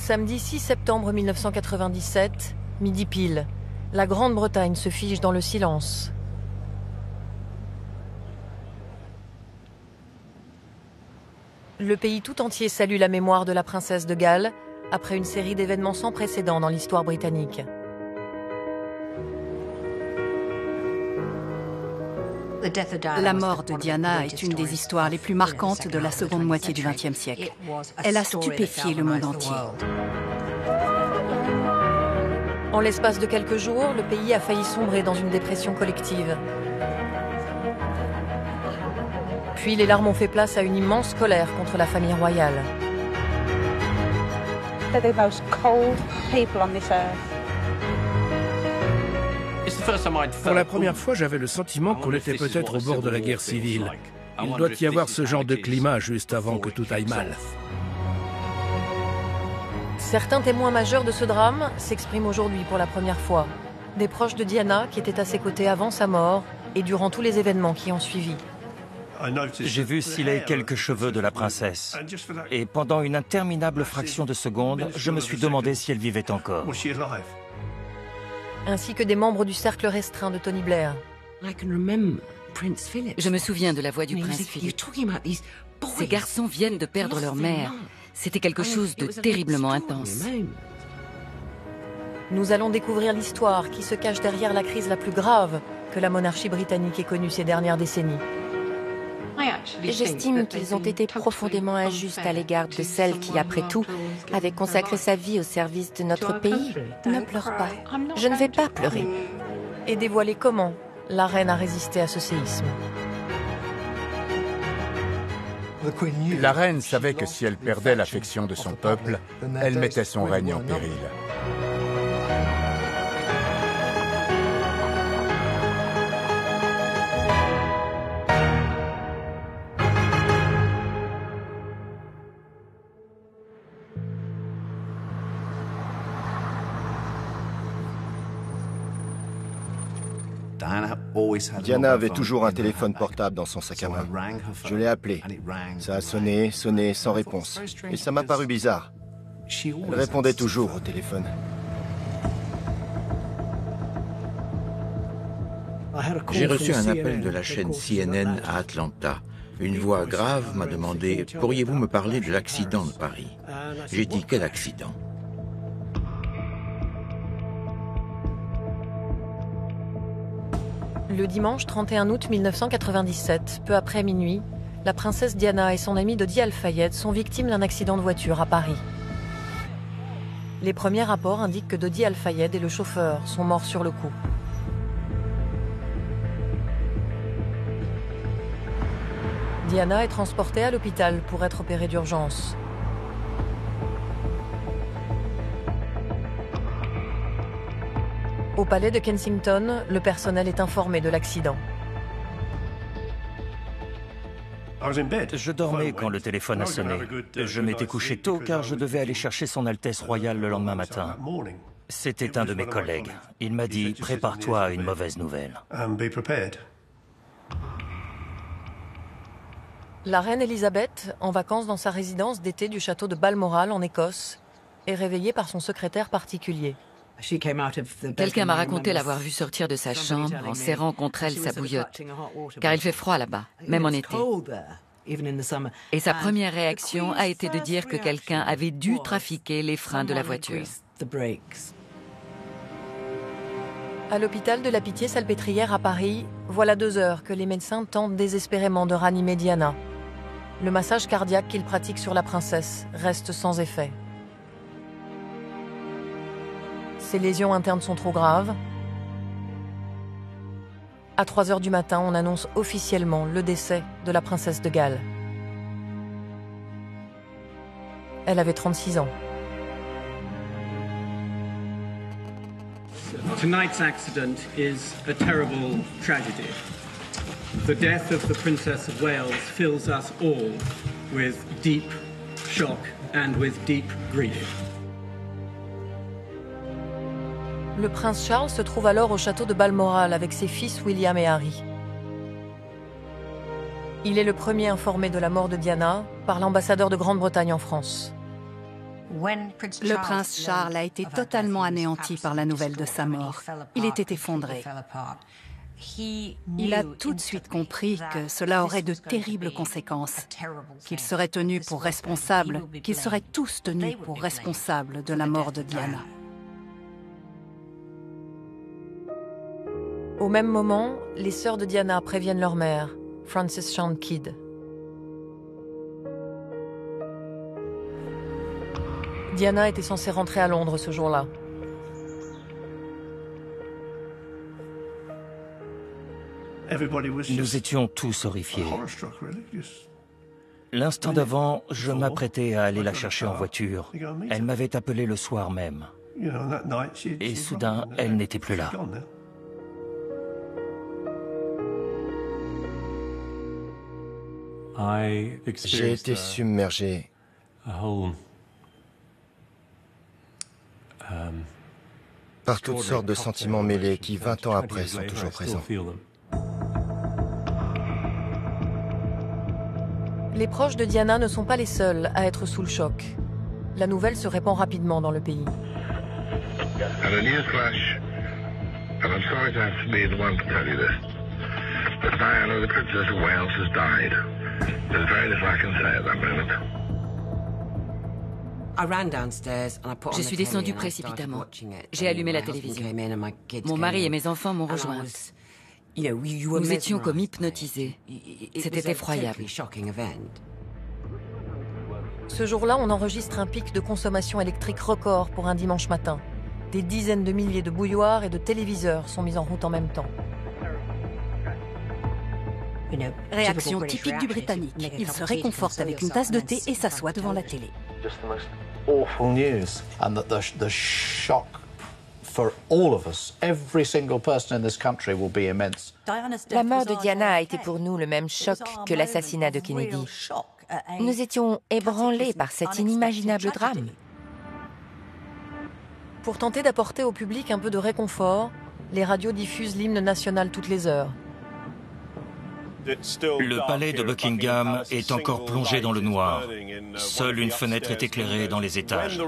Samedi 6 septembre 1997, midi pile, la Grande-Bretagne se fige dans le silence. Le pays tout entier salue la mémoire de la princesse de Galles après une série d'événements sans précédent dans l'histoire britannique. La mort de Diana est une des histoires les plus marquantes de la seconde moitié du XXe siècle. Elle a stupéfié le monde entier. En l'espace de quelques jours, le pays a failli sombrer dans une dépression collective. Puis les larmes ont fait place à une immense colère contre la famille royale. Pour la première fois, j'avais le sentiment qu'on était peut-être au bord de la guerre civile. Il doit y avoir ce genre de climat juste avant que tout aille mal. Certains témoins majeurs de ce drame s'expriment aujourd'hui pour la première fois. Des proches de Diana qui étaient à ses côtés avant sa mort et durant tous les événements qui ont suivi. J'ai vu sciller quelques cheveux de la princesse. Et pendant une interminable fraction de seconde, je me suis demandé si elle vivait encore. Ainsi que des membres du cercle restreint de Tony Blair. Je me souviens de la voix du prince Philippe. Ces garçons viennent de perdre leur mère. C'était quelque chose de terriblement intense. Nous allons découvrir l'histoire qui se cache derrière la crise la plus grave que la monarchie britannique ait connue ces dernières décennies. J'estime qu'ils ont été profondément injustes à l'égard de celle qui, après tout, avait consacré sa vie au service de notre pays. Ne pleure pas. Je ne vais pas pleurer. Et dévoiler comment la reine a résisté à ce séisme. La reine savait que si elle perdait l'affection de son peuple, elle mettait son règne en péril. Diana avait toujours un téléphone portable dans son sac à main. Je l'ai appelé. Ça a sonné, sonné, sans réponse. Et ça m'a paru bizarre. Elle répondait toujours au téléphone. J'ai reçu un appel de la chaîne CNN à Atlanta. Une voix grave m'a demandé « Pourriez-vous me parler de l'accident de Paris ?» J'ai dit « Quel accident ?» Le dimanche 31 août 1997, peu après minuit, la princesse Diana et son ami Dodi Al-Fayed sont victimes d'un accident de voiture à Paris. Les premiers rapports indiquent que Dodi Al-Fayed et le chauffeur sont morts sur le coup. Diana est transportée à l'hôpital pour être opérée d'urgence. Au palais de Kensington, le personnel est informé de l'accident. Je dormais quand le téléphone a sonné. Je m'étais couché tôt car je devais aller chercher son Altesse royale le lendemain matin. C'était un de mes collègues. Il m'a dit « Prépare-toi à une mauvaise nouvelle ». La reine Elisabeth, en vacances dans sa résidence d'été du château de Balmoral en Écosse, est réveillée par son secrétaire particulier. Quelqu'un m'a raconté l'avoir vue sortir de sa chambre en serrant contre elle sa bouillotte, car il fait froid là-bas, même en été. Et sa première réaction a été de dire que quelqu'un avait dû trafiquer les freins de la voiture. À l'hôpital de la Pitié-Salpêtrière à Paris, voilà 2 heures que les médecins tentent désespérément de ranimer Diana. Le massage cardiaque qu'ils pratiquent sur la princesse reste sans effet. Ses lésions internes sont trop graves. À 3 heures du matin, on annonce officiellement le décès de la princesse de Galles. Elle avait 36 ans. Tonight's accident is a terrible tragedy. The death of the Princess of Wales fills us all with deep shock and with deep grief. Le prince Charles se trouve alors au château de Balmoral avec ses fils William et Harry. Il est le premier informé de la mort de Diana par l'ambassadeur de Grande-Bretagne en France. Le prince Charles a été totalement anéanti par la nouvelle de sa mort. Il était effondré. Il a tout de suite compris que cela aurait de terribles conséquences, qu'il serait tenu pour responsable, qu'ils seraient tous tenus pour responsables de la mort de Diana. Au même moment, les sœurs de Diana préviennent leur mère, Frances Chand Kidd. Diana était censée rentrer à Londres ce jour-là. Nous étions tous horrifiés. L'instant d'avant, je m'apprêtais à aller la chercher en voiture. Elle m'avait appelé le soir même. Et soudain, elle n'était plus là. J'ai été submergé par toutes sortes de sentiments mêlés qui, 20 ans après, sont toujours présents. Les proches de Diana ne sont pas les seuls à être sous le choc. La nouvelle se répand rapidement dans le pays. Je suis descendue précipitamment. J'ai allumé la télévision. Mon mari et mes enfants m'ont rejointe. Nous étions comme hypnotisés. C'était effroyable. Ce jour-là, on enregistre un pic de consommation électrique record pour un dimanche matin. Des dizaines de milliers de bouilloires et de téléviseurs sont mis en route en même temps. Réaction typique du Britannique. Il se réconforte avec une tasse de thé et s'assoit devant la télé. Awful news, and that the shock for all of us, every single person in this country, will be immense. La mort de Diana a été pour nous le même choc que l'assassinat de Kennedy. Nous étions ébranlés par cet inimaginable drame. Pour tenter d'apporter au public un peu de réconfort, les radios diffusent l'hymne national toutes les heures. Le palais de Buckingham est encore plongé dans le noir. Seule une fenêtre est éclairée dans les étages.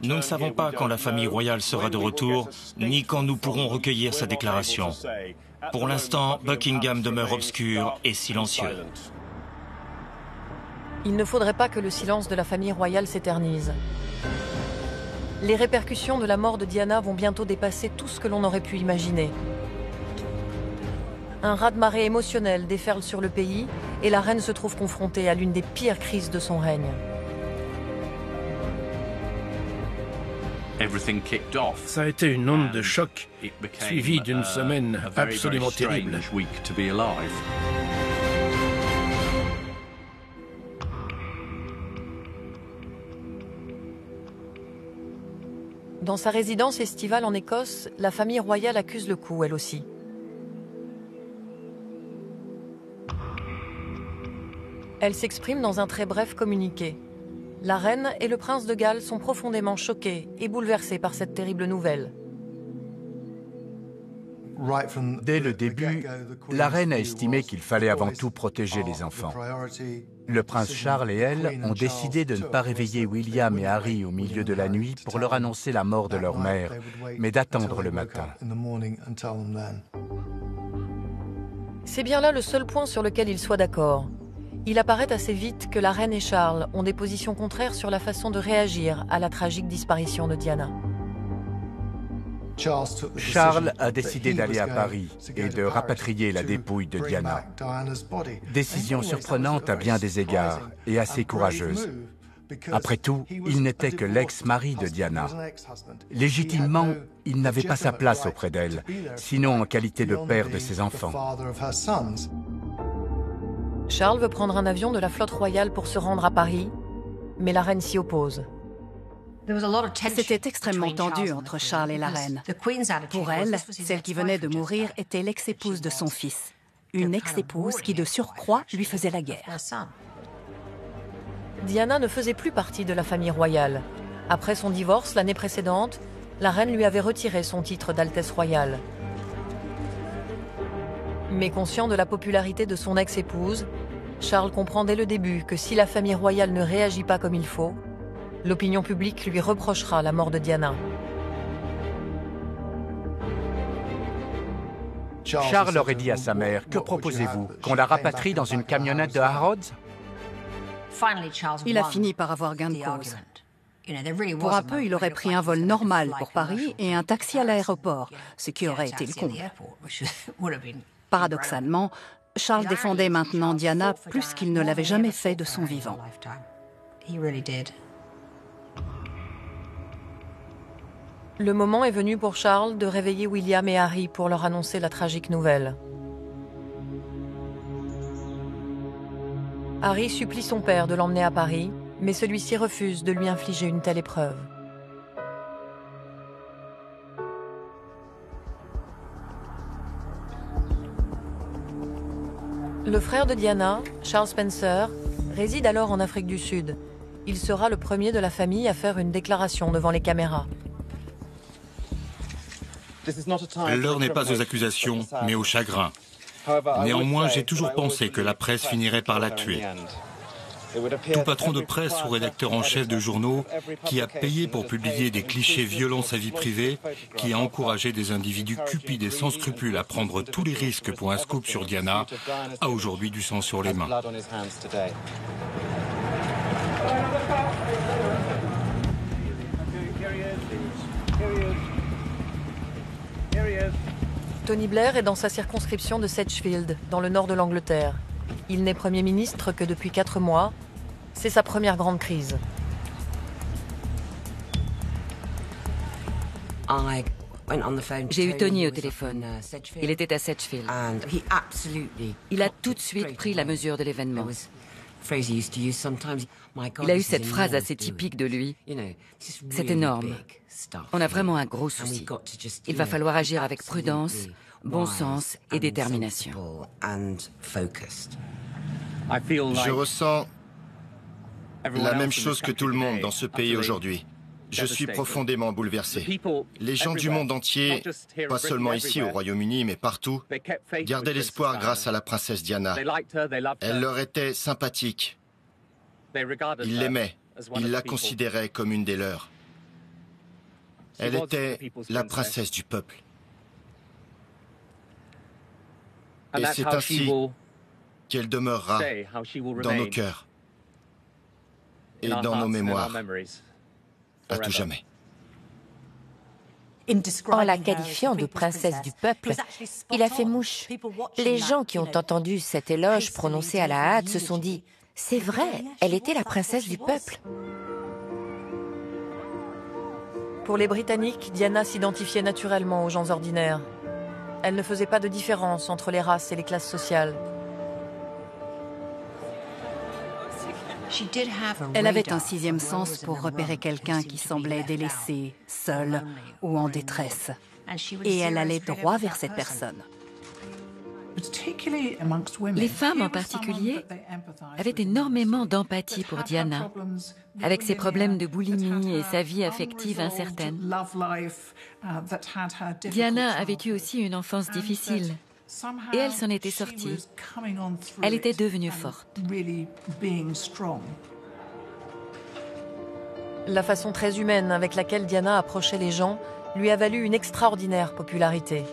Nous ne savons pas quand la famille royale sera de retour, ni quand nous pourrons recueillir sa déclaration. Pour l'instant, Buckingham demeure obscur et silencieux. Il ne faudrait pas que le silence de la famille royale s'éternise. Les répercussions de la mort de Diana vont bientôt dépasser tout ce que l'on aurait pu imaginer. Un raz-de-marée émotionnel déferle sur le pays et la reine se trouve confrontée à l'une des pires crises de son règne. Ça a été une onde de choc, suivie d'une semaine absolument terrible. Dans sa résidence estivale en Écosse, la famille royale accuse le coup, elle aussi. Elle s'exprime dans un très bref communiqué. La reine et le prince de Galles sont profondément choqués et bouleversés par cette terrible nouvelle. Dès le début, la reine a estimé qu'il fallait avant tout protéger les enfants. Le prince Charles et elle ont décidé de ne pas réveiller William et Harry au milieu de la nuit pour leur annoncer la mort de leur mère, mais d'attendre le matin. C'est bien là le seul point sur lequel ils soient d'accord. Il apparaît assez vite que la reine et Charles ont des positions contraires sur la façon de réagir à la tragique disparition de Diana. Charles a décidé d'aller à Paris et de rapatrier la dépouille de Diana. Décision surprenante à bien des égards et assez courageuse. Après tout, il n'était que l'ex-mari de Diana. Légitimement, il n'avait pas sa place auprès d'elle, sinon en qualité de père de ses enfants. Charles veut prendre un avion de la flotte royale pour se rendre à Paris, mais la reine s'y oppose. C'était extrêmement tendu entre Charles et la reine. Pour elle, celle qui venait de mourir était l'ex-épouse de son fils. Une ex-épouse qui, de surcroît, lui faisait la guerre. Diana ne faisait plus partie de la famille royale. Après son divorce l'année précédente, la reine lui avait retiré son titre d'Altesse royale. Mais conscient de la popularité de son ex-épouse, Charles comprend dès le début que si la famille royale ne réagit pas comme il faut, L'opinion publique lui reprochera la mort de Diana. Charles aurait dit à sa mère, « Que proposez-vous? Qu'on la rapatrie dans une camionnette de Harrods ?» Il a fini par avoir gain de cause. Pour un peu, il aurait pris un vol normal pour Paris et un taxi à l'aéroport, ce qui aurait été le comble. Paradoxalement, Charles défendait maintenant Diana plus qu'il ne l'avait jamais fait de son vivant. Le moment est venu pour Charles de réveiller William et Harry pour leur annoncer la tragique nouvelle. Harry supplie son père de l'emmener à Paris, mais celui-ci refuse de lui infliger une telle épreuve. Le frère de Diana, Charles Spencer, réside alors en Afrique du Sud. Il sera le premier de la famille à faire une déclaration devant les caméras. L'heure n'est pas aux accusations, mais au chagrin. Néanmoins, j'ai toujours pensé que la presse finirait par la tuer. Tout patron de presse ou rédacteur en chef de journaux qui a payé pour publier des clichés violents sa vie privée, qui a encouragé des individus cupides et sans scrupules à prendre tous les risques pour un scoop sur Diana, a aujourd'hui du sang sur les mains. Tony Blair est dans sa circonscription de Sedgefield, dans le nord de l'Angleterre. Il n'est Premier ministre que depuis 4 mois. C'est sa première grande crise. J'ai eu Tony au téléphone. Il était à Sedgefield. Il a tout de suite pris la mesure de l'événement. Il a eu cette phrase assez typique de lui. C'est énorme. On a vraiment un gros souci. Il va falloir agir avec prudence, bon sens et détermination. Je ressens la même chose que tout le monde dans ce pays aujourd'hui. Je suis profondément bouleversé. Les gens du monde entier, pas seulement ici au Royaume-Uni, mais partout, gardaient l'espoir grâce à la princesse Diana. Elle leur était sympathique. Ils l'aimaient. Ils la considéraient comme une des leurs. Elle était la princesse du peuple. Et c'est ainsi qu'elle demeurera dans nos cœurs et dans nos mémoires à tout jamais. En la qualifiant de princesse du peuple, il a fait mouche. Les gens qui ont entendu cet éloge prononcé à la hâte se sont dit « C'est vrai, elle était la princesse du peuple ». Pour les Britanniques, Diana s'identifiait naturellement aux gens ordinaires. Elle ne faisait pas de différence entre les races et les classes sociales. Elle avait un 6e sens pour repérer quelqu'un qui semblait délaissé, seul ou en détresse. Et elle allait droit vers cette personne. Les femmes en particulier avaient énormément d'empathie pour Diana, avec ses problèmes de boulimie et sa vie affective incertaine. Diana avait eu aussi une enfance difficile, et elle s'en était sortie. Elle était devenue forte. La façon très humaine avec laquelle Diana approchait les gens lui a valu une extraordinaire popularité.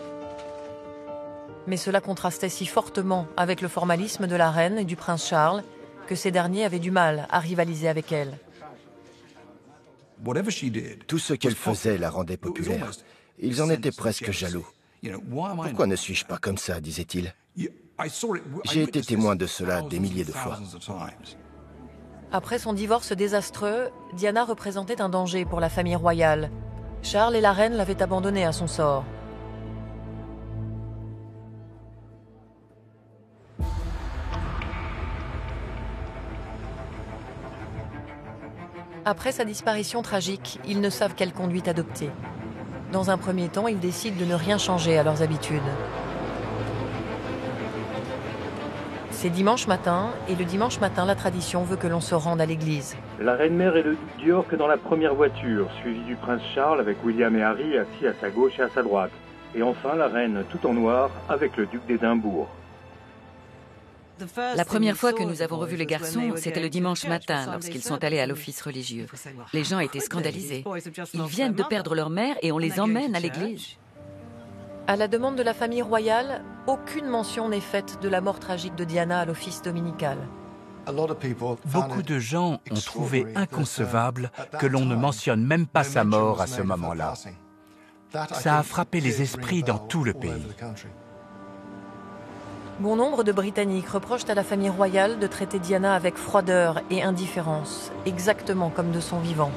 Mais cela contrastait si fortement avec le formalisme de la reine et du prince Charles que ces derniers avaient du mal à rivaliser avec elle. Tout ce qu'elle faisait la rendait populaire. Ils en étaient presque jaloux. Pourquoi ne suis-je pas comme ça, disait-il. J'ai été témoin de cela des milliers de fois. Après son divorce désastreux, Diana représentait un danger pour la famille royale. Charles et la reine l'avaient abandonnée à son sort. Après sa disparition tragique, ils ne savent quelle conduite adopter. Dans un premier temps, ils décident de ne rien changer à leurs habitudes. C'est dimanche matin, et le dimanche matin, la tradition veut que l'on se rende à l'église. La reine-mère et le duc d'York dans la première voiture, suivi du prince Charles avec William et Harry assis à sa gauche et à sa droite. Et enfin, la reine tout en noir avec le duc d'Édimbourg. La première fois que nous avons revu les garçons, c'était le dimanche matin, lorsqu'ils sont allés à l'office religieux. Les gens étaient scandalisés. Ils viennent de perdre leur mère et on les emmène à l'église. À la demande de la famille royale, aucune mention n'est faite de la mort tragique de Diana à l'office dominical. Beaucoup de gens ont trouvé inconcevable que l'on ne mentionne même pas sa mort à ce moment-là. Ça a frappé les esprits dans tout le pays. Bon nombre de Britanniques reprochent à la famille royale de traiter Diana avec froideur et indifférence, exactement comme de son vivant.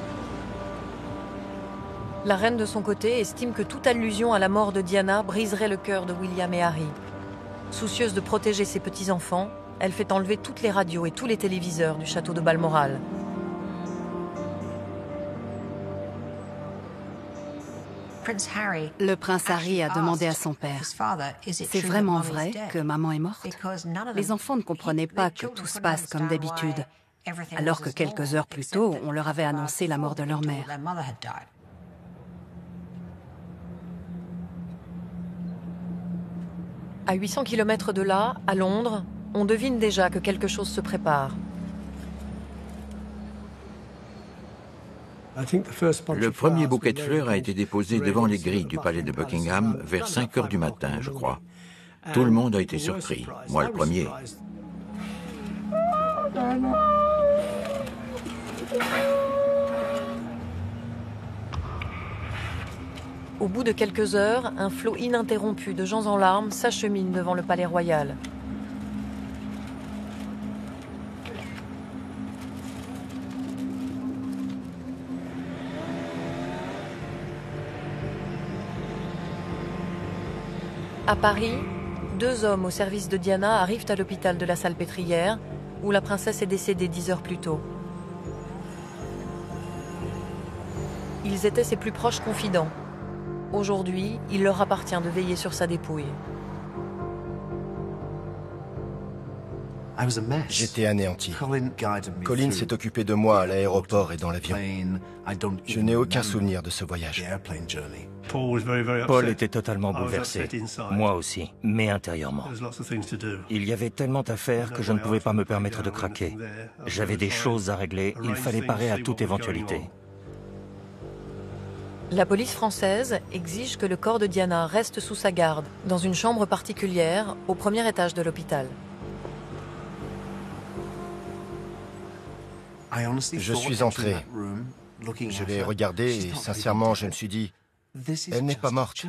La reine, de son côté, estime que toute allusion à la mort de Diana briserait le cœur de William et Harry. Soucieuse de protéger ses petits-enfants, elle fait enlever toutes les radios et tous les téléviseurs du château de Balmoral. Le prince Harry a demandé à son père « C'est vraiment vrai que maman est morte ?» Les enfants ne comprenaient pas que tout se passe comme d'habitude, alors que quelques heures plus tôt, on leur avait annoncé la mort de leur mère. À 800 km de là, à Londres, on devine déjà que quelque chose se prépare. Le premier bouquet de fleurs a été déposé devant les grilles du palais de Buckingham vers 5 heures du matin, je crois. Tout le monde a été surpris, moi le premier. Au bout de quelques heures, un flot ininterrompu de gens en larmes s'achemine devant le palais royal. À Paris, 2 hommes au service de Diana arrivent à l'hôpital de la Salpêtrière, où la princesse est décédée 10 heures plus tôt. Ils étaient ses plus proches confidents. Aujourd'hui, il leur appartient de veiller sur sa dépouille. J'étais anéanti. Colin s'est occupé de moi à l'aéroport et dans l'avion. Je n'ai aucun souvenir de ce voyage. Paul était totalement bouleversé. Moi aussi, mais intérieurement. Il y avait tellement à faire que je ne pouvais pas me permettre de craquer. J'avais des choses à régler, il fallait parer à toute éventualité. La police française exige que le corps de Diana reste sous sa garde, dans une chambre particulière, au premier étage de l'hôpital. Je suis entré. Je l'ai regardée et sincèrement, je me suis dit, elle n'est pas morte.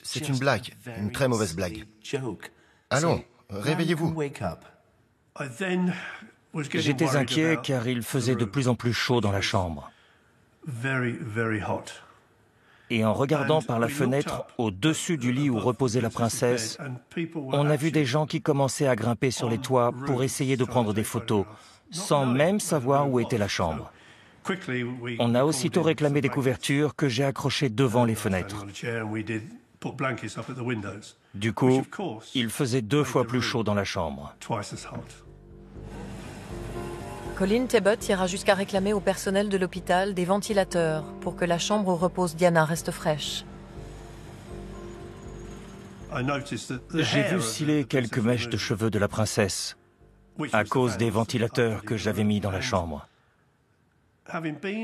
C'est une blague, une très mauvaise blague. Allons, réveillez-vous. J'étais inquiet car il faisait de plus en plus chaud dans la chambre. Et en regardant par la fenêtre, au-dessus du lit où reposait la princesse, on a vu des gens qui commençaient à grimper sur les toits pour essayer de prendre des photos, sans même savoir où était la chambre. On a aussitôt réclamé des couvertures que j'ai accrochées devant les fenêtres. Du coup, il faisait 2 fois plus chaud dans la chambre. Colin Tebbutt ira jusqu'à réclamer au personnel de l'hôpital des ventilateurs pour que la chambre où repose Diana reste fraîche. J'ai vu sciller quelques mèches de cheveux de la princesse à cause des ventilateurs que j'avais mis dans la chambre.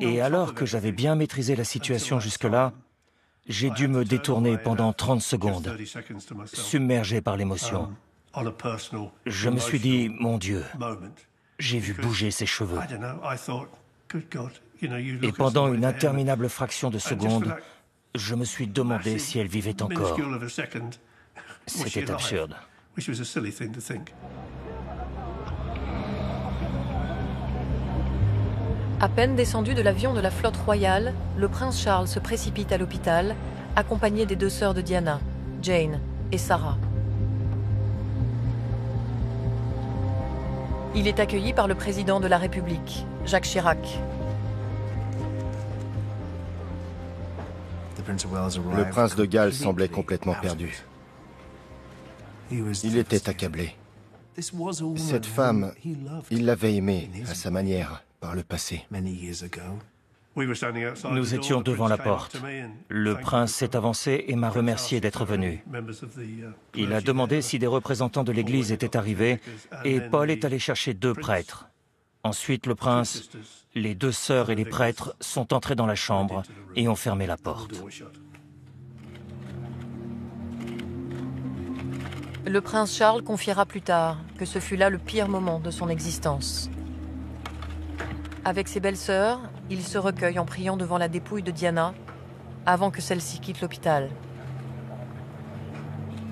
Et alors que j'avais bien maîtrisé la situation jusque-là, j'ai dû me détourner pendant 30 secondes, submergé par l'émotion. Je me suis dit, mon Dieu, j'ai vu bouger ses cheveux. Et pendant une interminable fraction de seconde, je me suis demandé si elle vivait encore. C'était absurde. À peine descendu de l'avion de la flotte royale, le prince Charles se précipite à l'hôpital, accompagné des 2 sœurs de Diana, Jane et Sarah. Il est accueilli par le président de la République, Jacques Chirac. Le prince de Galles semblait complètement perdu. Il était accablé. Cette femme, il l'avait aimée à sa manière par le passé. Nous étions devant la porte. Le prince s'est avancé et m'a remercié d'être venu. Il a demandé si des représentants de l'Église étaient arrivés et Paul est allé chercher 2 prêtres. Ensuite, le prince, les 2 sœurs et les prêtres sont entrés dans la chambre et ont fermé la porte. Le prince Charles confiera plus tard que ce fut là le pire moment de son existence. Avec ses belles-sœurs, il se recueille en priant devant la dépouille de Diana avant que celle-ci quitte l'hôpital.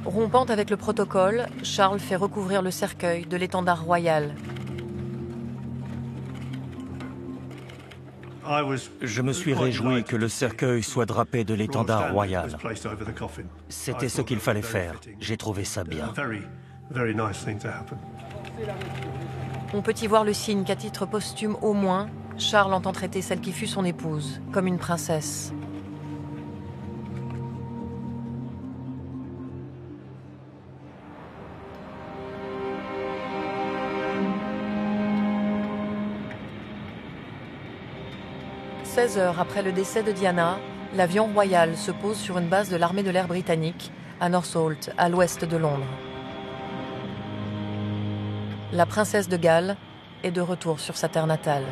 Rompant avec le protocole, Charles fait recouvrir le cercueil de l'étendard royal. Je me suis réjoui que le cercueil soit drapé de l'étendard royal. C'était ce qu'il fallait faire. J'ai trouvé ça bien. On peut y voir le signe qu'à titre posthume au moins, Charles entend traiter celle qui fut son épouse comme une princesse. « 16 heures après le décès de Diana, l'avion royal se pose sur une base de l'armée de l'air britannique à Northolt, à l'ouest de Londres. La princesse de Galles est de retour sur sa terre natale.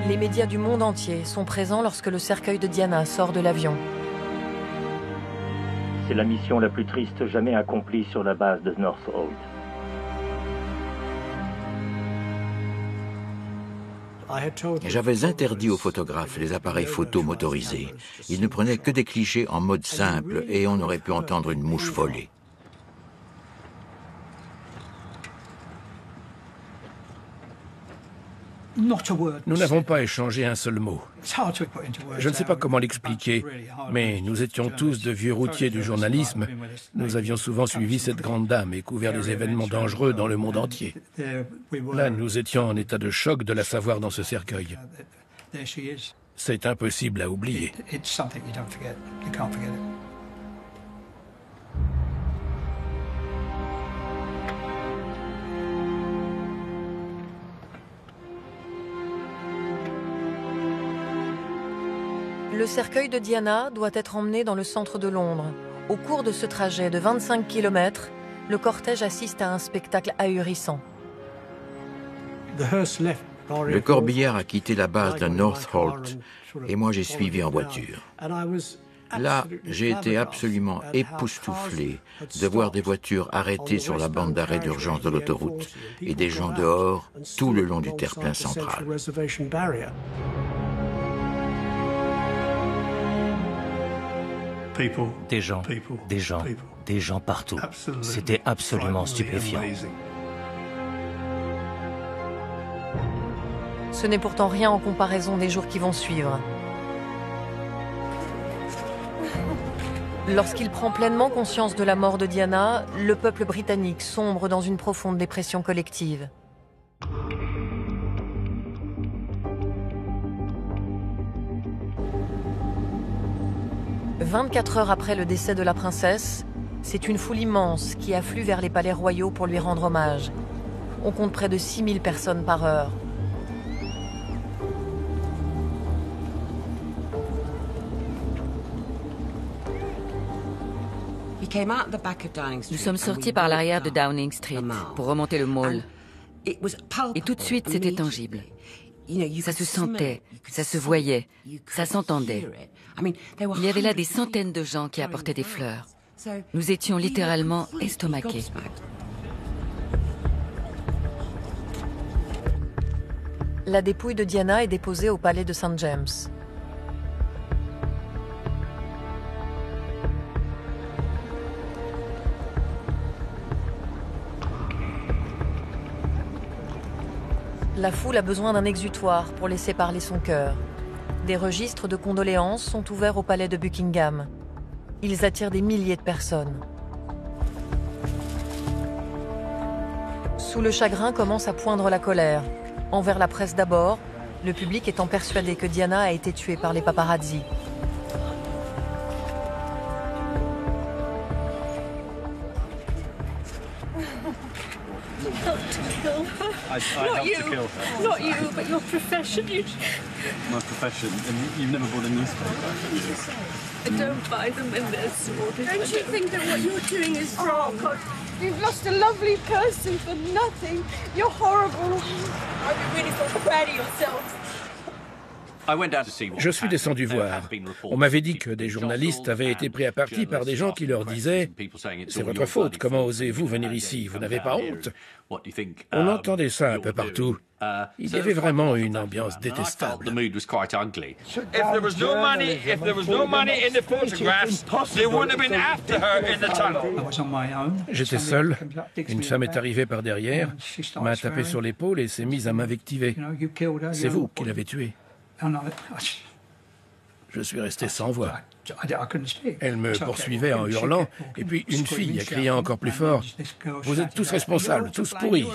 Les médias du monde entier sont présents lorsque le cercueil de Diana sort de l'avion. C'est la mission la plus triste jamais accomplie sur la base de Northolt. J'avais interdit aux photographes les appareils photo motorisés. Ils ne prenaient que des clichés en mode simple et on aurait pu entendre une mouche voler. Nous n'avons pas échangé un seul mot. Je ne sais pas comment l'expliquer, mais nous étions tous de vieux routiers du journalisme. Nous avions souvent suivi cette grande dame et couvert des événements dangereux dans le monde entier. Là, nous étions en état de choc de la savoir dans ce cercueil. C'est impossible à oublier. Le cercueil de Diana doit être emmené dans le centre de Londres. Au cours de ce trajet de 25 km, le cortège assiste à un spectacle ahurissant. Le corbillard a quitté la base de Northolt et moi j'ai suivi en voiture. Là, j'ai été absolument époustouflé de voir des voitures arrêtées sur la bande d'arrêt d'urgence de l'autoroute et des gens dehors tout le long du terre-plein central. Des gens partout. C'était absolument stupéfiant. Ce n'est pourtant rien en comparaison des jours qui vont suivre. Lorsqu'il prend pleinement conscience de la mort de Diana, le peuple britannique sombre dans une profonde dépression collective. « 24 heures après le décès de la princesse, c'est une foule immense qui afflue vers les palais royaux pour lui rendre hommage. On compte près de 6000 personnes par heure. Nous sommes sortis par l'arrière de Downing Street pour remonter le Mall. Et tout de suite, c'était tangible. Ça se sentait, ça se voyait, ça s'entendait. Il y avait là des centaines de gens qui apportaient des fleurs. Nous étions littéralement estomaqués. La dépouille de Diana est déposée au palais de St. James. La foule a besoin d'un exutoire pour laisser parler son cœur. Des registres de condoléances sont ouverts au palais de Buckingham. Ils attirent des milliers de personnes. Sous le chagrin commence à poindre la colère. Envers la presse d'abord, le public étant persuadé que Diana a été tuée par les paparazzi. Not to kill her. Not you. Not you, but your profession. My profession, and you've never bought a newspaper. I don't buy them when they're sorted. Don't you think that what you're doing is wrong? Oh, God. You've lost a lovely person for nothing. You're horrible. I really feel proud of yourself. Je suis descendu voir. On m'avait dit que des journalistes avaient été pris à partie par des gens qui leur disaient « C'est votre faute, comment osez-vous venir ici? Vous n'avez pas honte ?» On entendait ça un peu partout. Il y avait vraiment une ambiance détestable. J'étais seul. Une femme est arrivée par derrière, m'a tapé sur l'épaule et s'est mise à m'invectiver. « C'est vous qui l'avez tuée. » Je suis resté sans voix. Elle me poursuivait en hurlant, et puis une fille a crié encore plus fort « Vous êtes tous responsables, tous pourris !»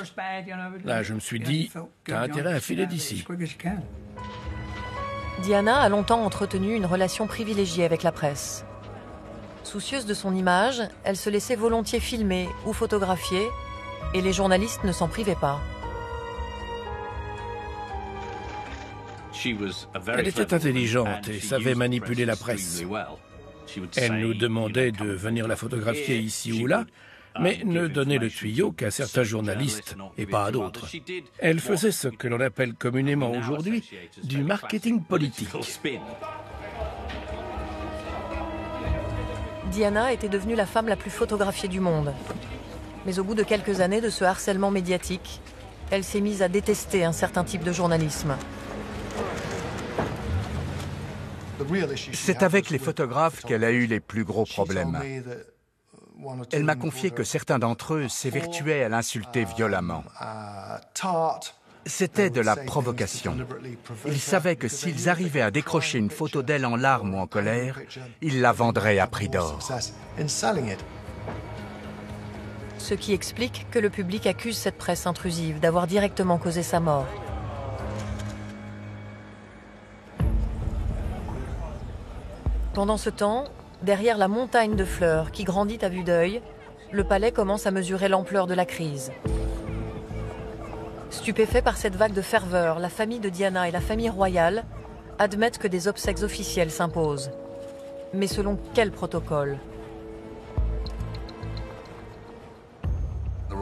Là, je me suis dit « T'as intérêt à filer d'ici. » Diana a longtemps entretenu une relation privilégiée avec la presse. Soucieuse de son image, elle se laissait volontiers filmer ou photographier, et les journalistes ne s'en privaient pas. Elle était intelligente et savait manipuler la presse. Elle nous demandait de venir la photographier ici ou là, mais ne donnait le tuyau qu'à certains journalistes et pas à d'autres. Elle faisait ce que l'on appelle communément aujourd'hui du marketing politique. Diana était devenue la femme la plus photographiée du monde. Mais au bout de quelques années de ce harcèlement médiatique, elle s'est mise à détester un certain type de journalisme. C'est avec les photographes qu'elle a eu les plus gros problèmes. Elle m'a confié que certains d'entre eux s'évertuaient à l'insulter violemment. C'était de la provocation. Ils savaient que s'ils arrivaient à décrocher une photo d'elle en larmes ou en colère, ils la vendraient à prix d'or. Ce qui explique que le public accuse cette presse intrusive d'avoir directement causé sa mort. Pendant ce temps, derrière la montagne de fleurs qui grandit à vue d'œil, le palais commence à mesurer l'ampleur de la crise. Stupéfait par cette vague de ferveur, la famille de Diana et la famille royale admettent que des obsèques officielles s'imposent. Mais selon quel protocole ?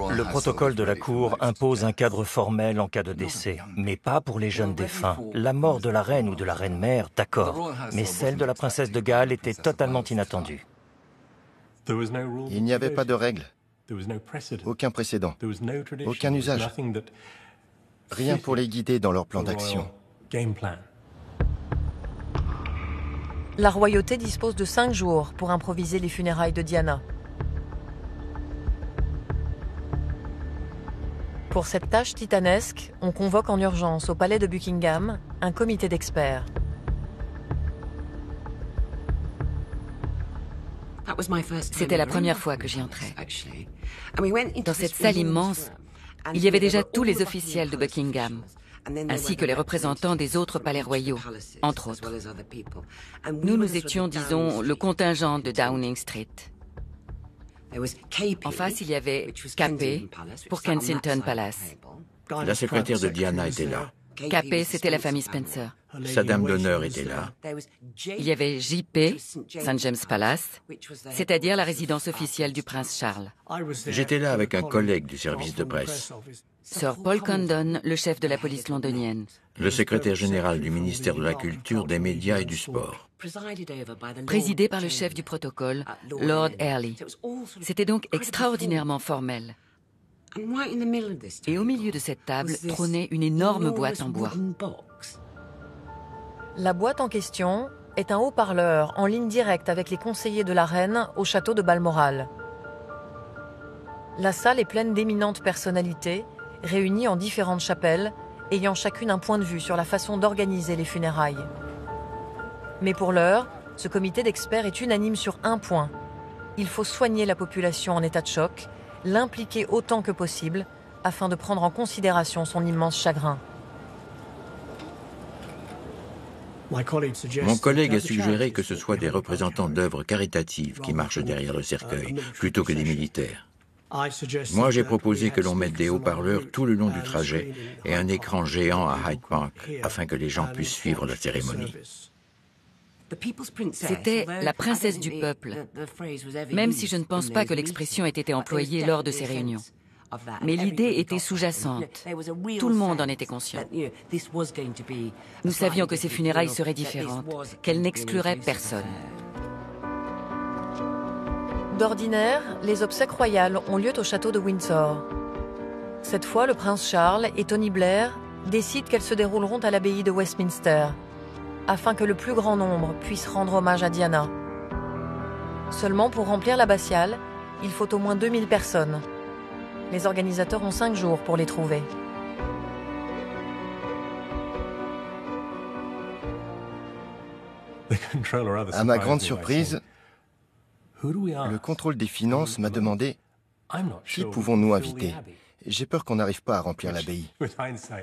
Le protocole de la Cour impose un cadre formel en cas de décès, mais pas pour les jeunes défunts. La mort de la reine ou de la reine-mère, d'accord, mais celle de la princesse de Galles était totalement inattendue. Il n'y avait pas de règles, aucun précédent, aucun usage, rien pour les guider dans leur plan d'action. La royauté dispose de 5 jours pour improviser les funérailles de Diana. Pour cette tâche titanesque, on convoque en urgence au palais de Buckingham un comité d'experts. C'était la première fois que j'y entrais. Dans cette salle immense, il y avait déjà tous les officiels de Buckingham, ainsi que les représentants des autres palais royaux, entre autres. Nous étions, disons, le contingent de Downing Street. En face, il y avait Capet pour Kensington Palace. La secrétaire de Diana était là. Capet, c'était la famille Spencer. Sa dame d'honneur était là. Il y avait JP, St. James Palace, c'est-à-dire la résidence officielle du prince Charles. J'étais là avec un collègue du service de presse. Sir Paul Condon, le chef de la police londonienne. Le secrétaire général du ministère de la Culture, des Médias et du Sport. Présidé par le chef du protocole, Lord Airlie. C'était donc extraordinairement formel. Et au milieu de cette table trônait une énorme boîte en bois. La boîte en question est un haut-parleur en ligne directe avec les conseillers de la reine au château de Balmoral. La salle est pleine d'éminentes personnalités, réunies en différentes chapelles, ayant chacune un point de vue sur la façon d'organiser les funérailles. Mais pour l'heure, ce comité d'experts est unanime sur un point. Il faut soigner la population en état de choc, l'impliquer autant que possible, afin de prendre en considération son immense chagrin. Mon collègue a suggéré que ce soit des représentants d'œuvres caritatives qui marchent derrière le cercueil, plutôt que des militaires. Moi, j'ai proposé que l'on mette des haut-parleurs tout le long du trajet et un écran géant à Hyde Park afin que les gens puissent suivre la cérémonie. C'était la princesse du peuple, même si je ne pense pas que l'expression ait été employée lors de ces réunions. Mais l'idée était sous-jacente. Tout le monde en était conscient. Nous savions que ces funérailles seraient différentes, qu'elles n'excluraient personne. D'ordinaire, les obsèques royales ont lieu au château de Windsor. Cette fois, le prince Charles et Tony Blair décident qu'elles se dérouleront à l'abbaye de Westminster, afin que le plus grand nombre puisse rendre hommage à Diana. Seulement, pour remplir l'abbatiale, il faut au moins 2000 personnes. Les organisateurs ont 5 jours pour les trouver. À ma grande surprise, le contrôle des finances m'a demandé « Qui pouvons-nous inviter ?» J'ai peur qu'on n'arrive pas à remplir l'abbaye,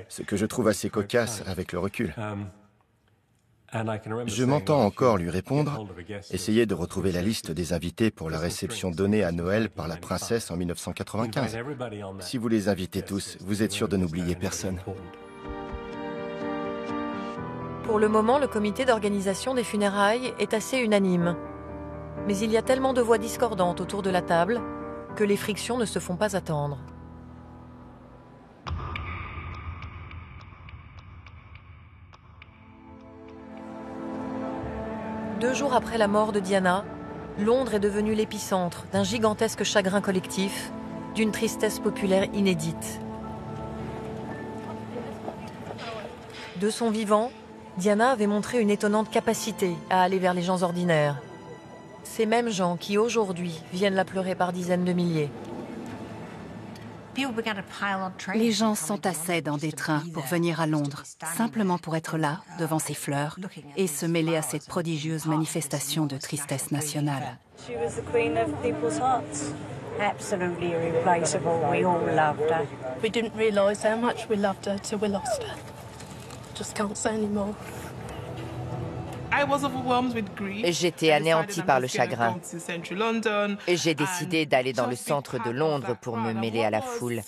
ce que je trouve assez cocasse avec le recul. Je m'entends encore lui répondre « Essayez de retrouver la liste des invités pour la réception donnée à Noël par la princesse en 1995. Si vous les invitez tous, vous êtes sûr de n'oublier personne. » Pour le moment, le comité d'organisation des funérailles est assez unanime. Mais il y a tellement de voix discordantes autour de la table que les frictions ne se font pas attendre. Deux jours après la mort de Diana, Londres est devenue l'épicentre d'un gigantesque chagrin collectif, d'une tristesse populaire inédite. De son vivant, Diana avait montré une étonnante capacité à aller vers les gens ordinaires. Ces mêmes gens qui, aujourd'hui, viennent la pleurer par dizaines de milliers. Les gens s'entassaient dans des trains pour venir à Londres, simplement pour être là, devant ces fleurs, et se mêler à cette prodigieuse manifestation de tristesse nationale. Absolutely irreplaceable. We all loved her. We didn't realise how much we loved her till we lost her. Just can't say anymore. J'étais anéantie par le chagrin et j'ai décidé d'aller dans le centre de Londres pour me mêler à la foule.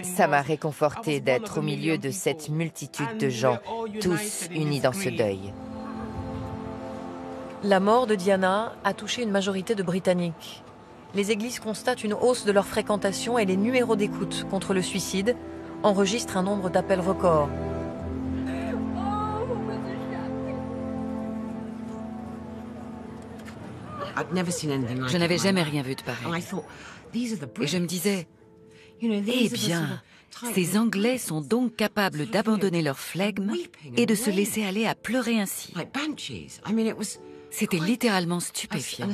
Ça m'a réconfortée d'être au milieu de cette multitude de gens, tous unis dans ce deuil. La mort de Diana a touché une majorité de Britanniques. Les églises constatent une hausse de leur fréquentation et les numéros d'écoute contre le suicide enregistrent un nombre d'appels records. Je n'avais jamais rien vu de pareil. Et je me disais, eh bien, ces Anglais sont donc capables d'abandonner leur flegme et de se laisser aller à pleurer ainsi. C'était littéralement stupéfiant.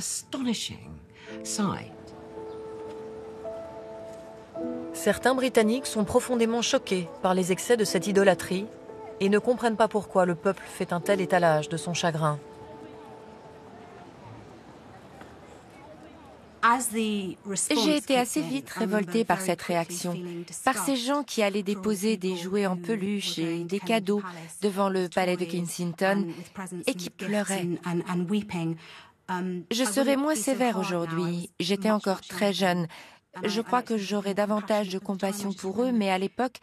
Certains Britanniques sont profondément choqués par les excès de cette idolâtrie et ne comprennent pas pourquoi le peuple fait un tel étalage de son chagrin. J'ai été assez vite révoltée par cette réaction, par ces gens qui allaient déposer des jouets en peluche et des cadeaux devant le palais de Kensington et qui pleuraient. Je serai moins sévère aujourd'hui, j'étais encore très jeune. Je crois que j'aurais davantage de compassion pour eux, mais à l'époque,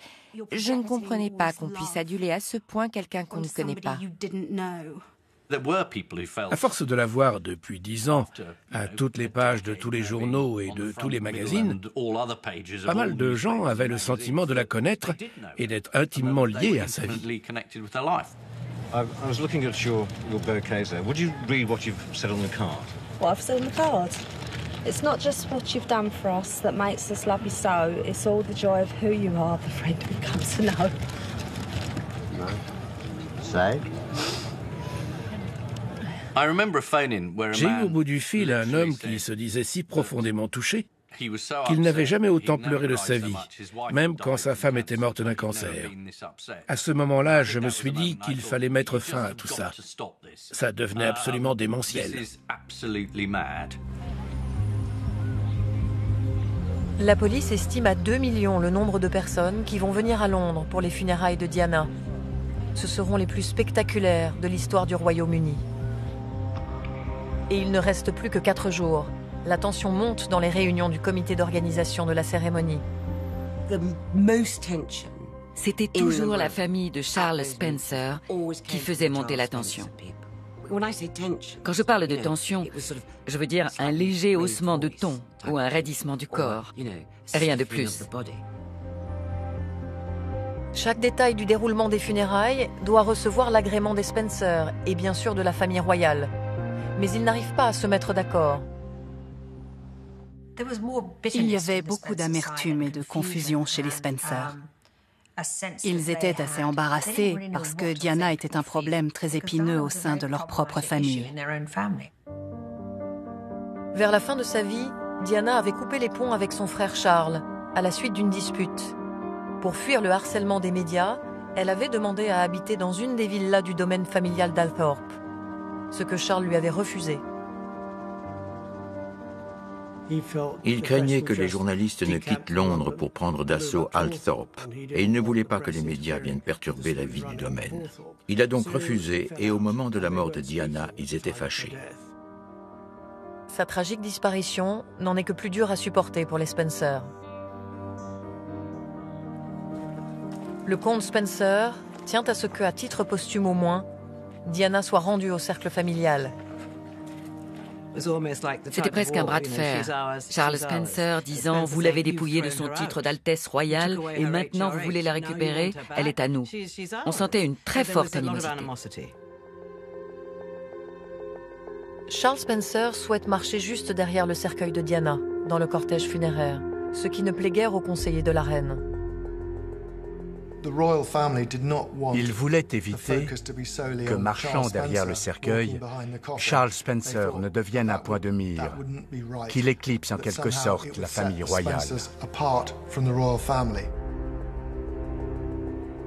je ne comprenais pas qu'on puisse aduler à ce point quelqu'un qu'on ne connaît pas. À force de la voir depuis 10 ans, à toutes les pages de tous les journaux et de tous les magazines, pas mal de gens avaient le sentiment de la connaître et d'être intimement liés à sa vie. I was looking at your bouquets there. Would you read what you've said on the card? What I've said on the card? It's not just what you've done for us that makes us love you so, it's all the joy of who you are, the friend we've come to know. No. Say? J'ai eu au bout du fil un homme qui se disait si profondément touché qu'il n'avait jamais autant pleuré de sa vie, même quand sa femme était morte d'un cancer. À ce moment-là, je me suis dit qu'il fallait mettre fin à tout ça. Ça devenait absolument démentiel. La police estime à 2 millions le nombre de personnes qui vont venir à Londres pour les funérailles de Diana. Ce seront les plus spectaculaires de l'histoire du Royaume-Uni. Et il ne reste plus que 4 jours La tension monte dans les réunions du comité d'organisation de la cérémonie. C'était toujours la famille de Charles Spencer qui faisait monter la tension. Quand je parle de tension, je veux dire un léger haussement de ton ou un raidissement du corps. Rien de plus. Chaque détail du déroulement des funérailles doit recevoir l'agrément des Spencer et bien sûr de la famille royale. Mais ils n'arrivent pas à se mettre d'accord. Il y avait beaucoup d'amertume et de confusion chez les Spencer. Ils étaient assez embarrassés parce que Diana était un problème très épineux au sein de leur propre famille. Vers la fin de sa vie, Diana avait coupé les ponts avec son frère Charles, à la suite d'une dispute. Pour fuir le harcèlement des médias, elle avait demandé à habiter dans une des villas du domaine familial d'Althorpe, ce que Charles lui avait refusé. Il craignait que les journalistes ne quittent Londres pour prendre d'assaut Althorpe, et il ne voulait pas que les médias viennent perturber la vie du domaine. Il a donc refusé, et au moment de la mort de Diana, ils étaient fâchés. Sa tragique disparition n'en est que plus dure à supporter pour les Spencer. Le comte Spencer tient à ce que, à titre posthume au moins, Diana soit rendue au cercle familial. C'était presque un bras de fer. Charles Spencer disant « Vous l'avez dépouillée de son titre d'Altesse royale et maintenant vous voulez la récupérer, elle est à nous ». On sentait une très forte animosité. Charles Spencer souhaite marcher juste derrière le cercueil de Diana, dans le cortège funéraire, ce qui ne plaît guère aux conseillers de la reine. Il voulait éviter que, marchant derrière le cercueil, Charles Spencer ne devienne un point de mire, qu'il éclipse en quelque sorte la famille royale.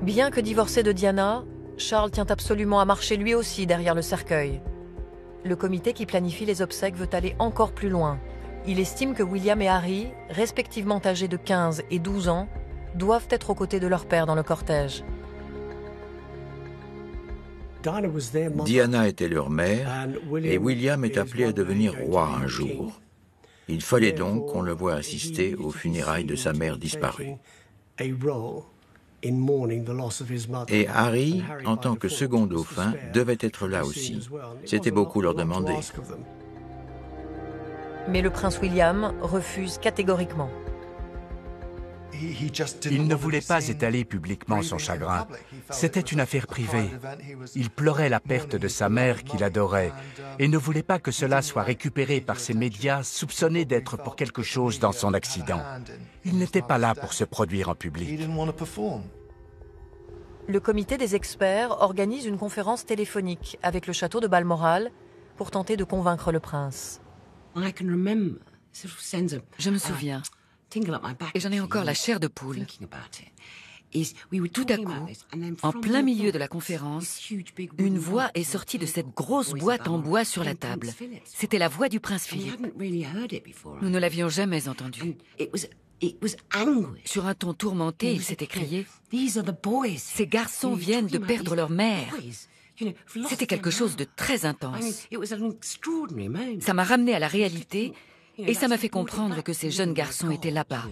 Bien que divorcé de Diana, Charles tient absolument à marcher lui aussi derrière le cercueil. Le comité qui planifie les obsèques veut aller encore plus loin. Il estime que William et Harry, respectivement âgés de 15 et 12 ans, doivent être aux côtés de leur père dans le cortège. Diana était leur mère et William est appelé à devenir roi un jour. Il fallait donc qu'on le voie assister aux funérailles de sa mère disparue. Et Harry, en tant que second dauphin, devait être là aussi. C'était beaucoup leur demander. Mais le prince William refuse catégoriquement. Il ne voulait pas étaler publiquement son chagrin. C'était une affaire privée. Il pleurait la perte de sa mère qu'il adorait et ne voulait pas que cela soit récupéré par ces médias soupçonnés d'être pour quelque chose dans son accident. Il n'était pas là pour se produire en public. Le comité des experts organise une conférence téléphonique avec le château de Balmoral pour tenter de convaincre le prince. Je me souviens. Et j'en ai encore la chair de poule. Tout à coup, en plein milieu de la conférence, une voix est sortie de cette grosse boîte en bois sur la table. C'était la voix du prince Philippe. Nous ne l'avions jamais entendue. Sur un ton tourmenté, il s'est écrié « Ces garçons viennent de perdre leur mère ». C'était quelque chose de très intense. Ça m'a ramené à la réalité et ça m'a fait comprendre que ces jeunes garçons étaient là-bas,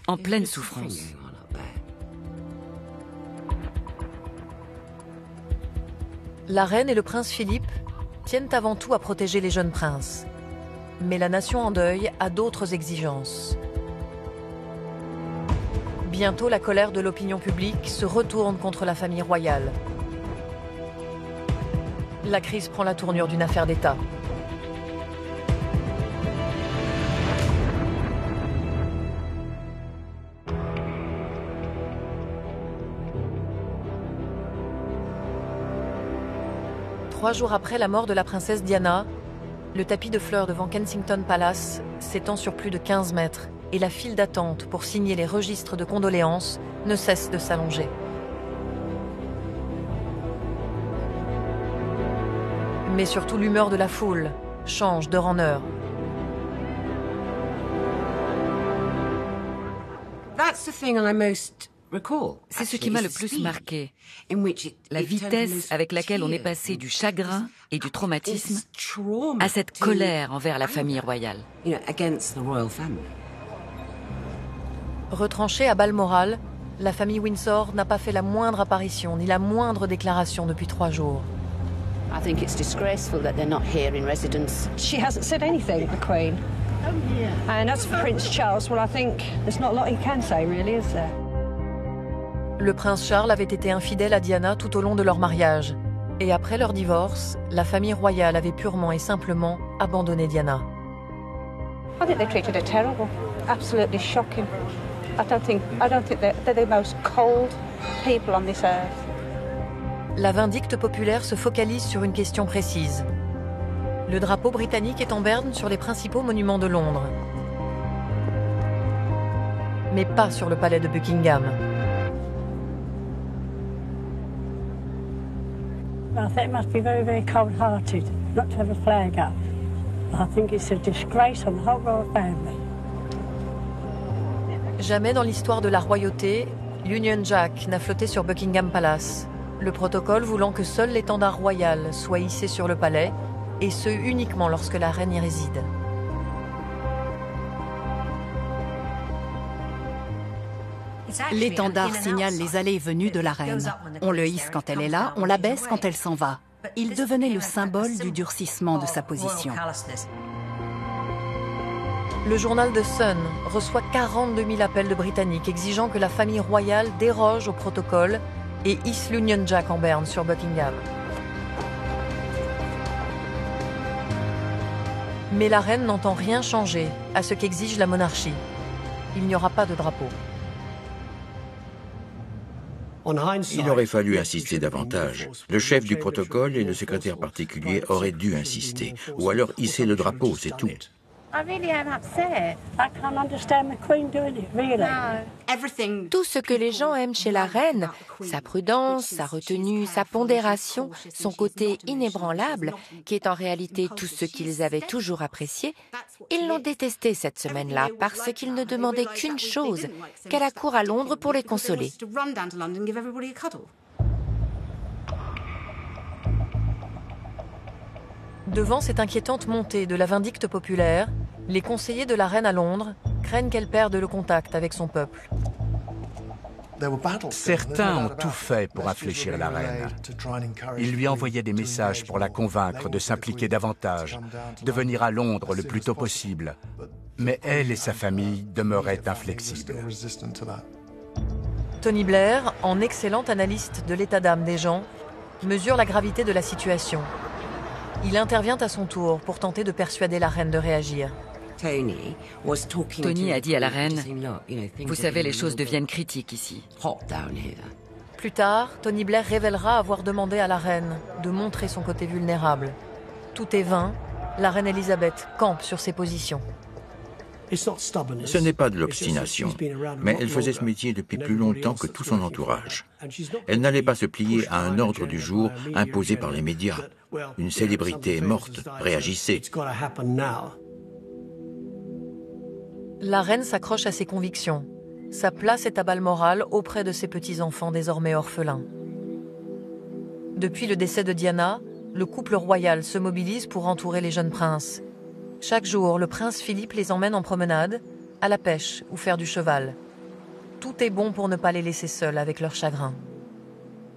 en pleine souffrance. La reine et le prince Philippe tiennent avant tout à protéger les jeunes princes. Mais la nation en deuil a d'autres exigences. Bientôt, la colère de l'opinion publique se retourne contre la famille royale. La crise prend la tournure d'une affaire d'État. Trois jours après la mort de la princesse Diana, le tapis de fleurs devant Kensington Palace s'étend sur plus de 15 mètres et la file d'attente pour signer les registres de condoléances ne cesse de s'allonger. Mais surtout l'humeur de la foule change d'heure en heure. C'est ce qui m'a le plus marqué. La vitesse avec laquelle on est passé du chagrin et du traumatisme à cette colère envers la famille royale. Retranchée à Balmoral, la famille Windsor n'a pas fait la moindre apparition ni la moindre déclaration depuis 3 jours. I think it's disgraceful that they're not here in residence. She hasn't said anything, the Queen. And as for Prince Charles, well, I think there's not a lot he can say, really, is there? Le prince Charles avait été infidèle à Diana tout au long de leur mariage. Et après leur divorce, la famille royale avait purement et simplement abandonné Diana. I think they treated her terrible. Absolutely shocking. I don't think they're the most cold people on this earth. La vindicte populaire se focalise sur une question précise. Le drapeau britannique est en berne sur les principaux monuments de Londres. Mais pas sur le palais de Buckingham. I think it must be very, very cold-hearted not to have a flag up. I think it's a disgrace on the whole royal family. Jamais dans l'histoire de la royauté, l'Union Jack n'a flotté sur Buckingham Palace. Le protocole voulant que seul l'étendard royal soit hissé sur le palais, et ce uniquement lorsque la reine y réside. L'étendard signale les allées et venues de la reine. On le hisse quand elle est là, on la baisse quand elle s'en va. Il devenait le symbole du durcissement de sa position. Le journal The Sun reçoit 42 000 appels de Britanniques exigeant que la famille royale déroge au protocole et hisse l'Union Jack en berne sur Buckingham. Mais la reine n'entend rien changer à ce qu'exige la monarchie. Il n'y aura pas de drapeau. Il aurait fallu insister davantage. Le chef du protocole et le secrétaire particulier auraient dû insister. Ou alors hisser le drapeau, c'est tout. I really am upset. I can't understand the Queen doing it, really. Tout ce que les gens aiment chez la reine, sa prudence, sa retenue, sa pondération, son côté inébranlable, qui est en réalité tout ce qu'ils avaient toujours apprécié, ils l'ont détesté cette semaine-là parce qu'ils ne demandaient qu'une chose, qu'elle accourt à Londres pour les consoler. Devant cette inquiétante montée de la vindicte populaire, les conseillers de la reine à Londres craignent qu'elle perde le contact avec son peuple. Certains ont tout fait pour infléchir la reine. Ils lui envoyaient des messages pour la convaincre de s'impliquer davantage, de venir à Londres le plus tôt possible. Mais elle et sa famille demeuraient inflexibles. Tony Blair, en excellent analyste de l'état d'âme des gens, mesure la gravité de la situation. Il intervient à son tour pour tenter de persuader la reine de réagir. Tony a dit à la reine, « Vous savez, les choses deviennent critiques ici. » Plus tard, Tony Blair révélera avoir demandé à la reine de montrer son côté vulnérable. Tout est vain, la reine Elisabeth campe sur ses positions. Ce n'est pas de l'obstination, mais elle faisait ce métier depuis plus longtemps que tout son entourage. Elle n'allait pas se plier à un ordre du jour imposé par les médias. Une célébrité est morte, réagissez. La reine s'accroche à ses convictions. Sa place est à Balmoral auprès de ses petits-enfants désormais orphelins. Depuis le décès de Diana, le couple royal se mobilise pour entourer les jeunes princes. Chaque jour, le prince Philippe les emmène en promenade, à la pêche ou faire du cheval. Tout est bon pour ne pas les laisser seuls avec leur chagrin.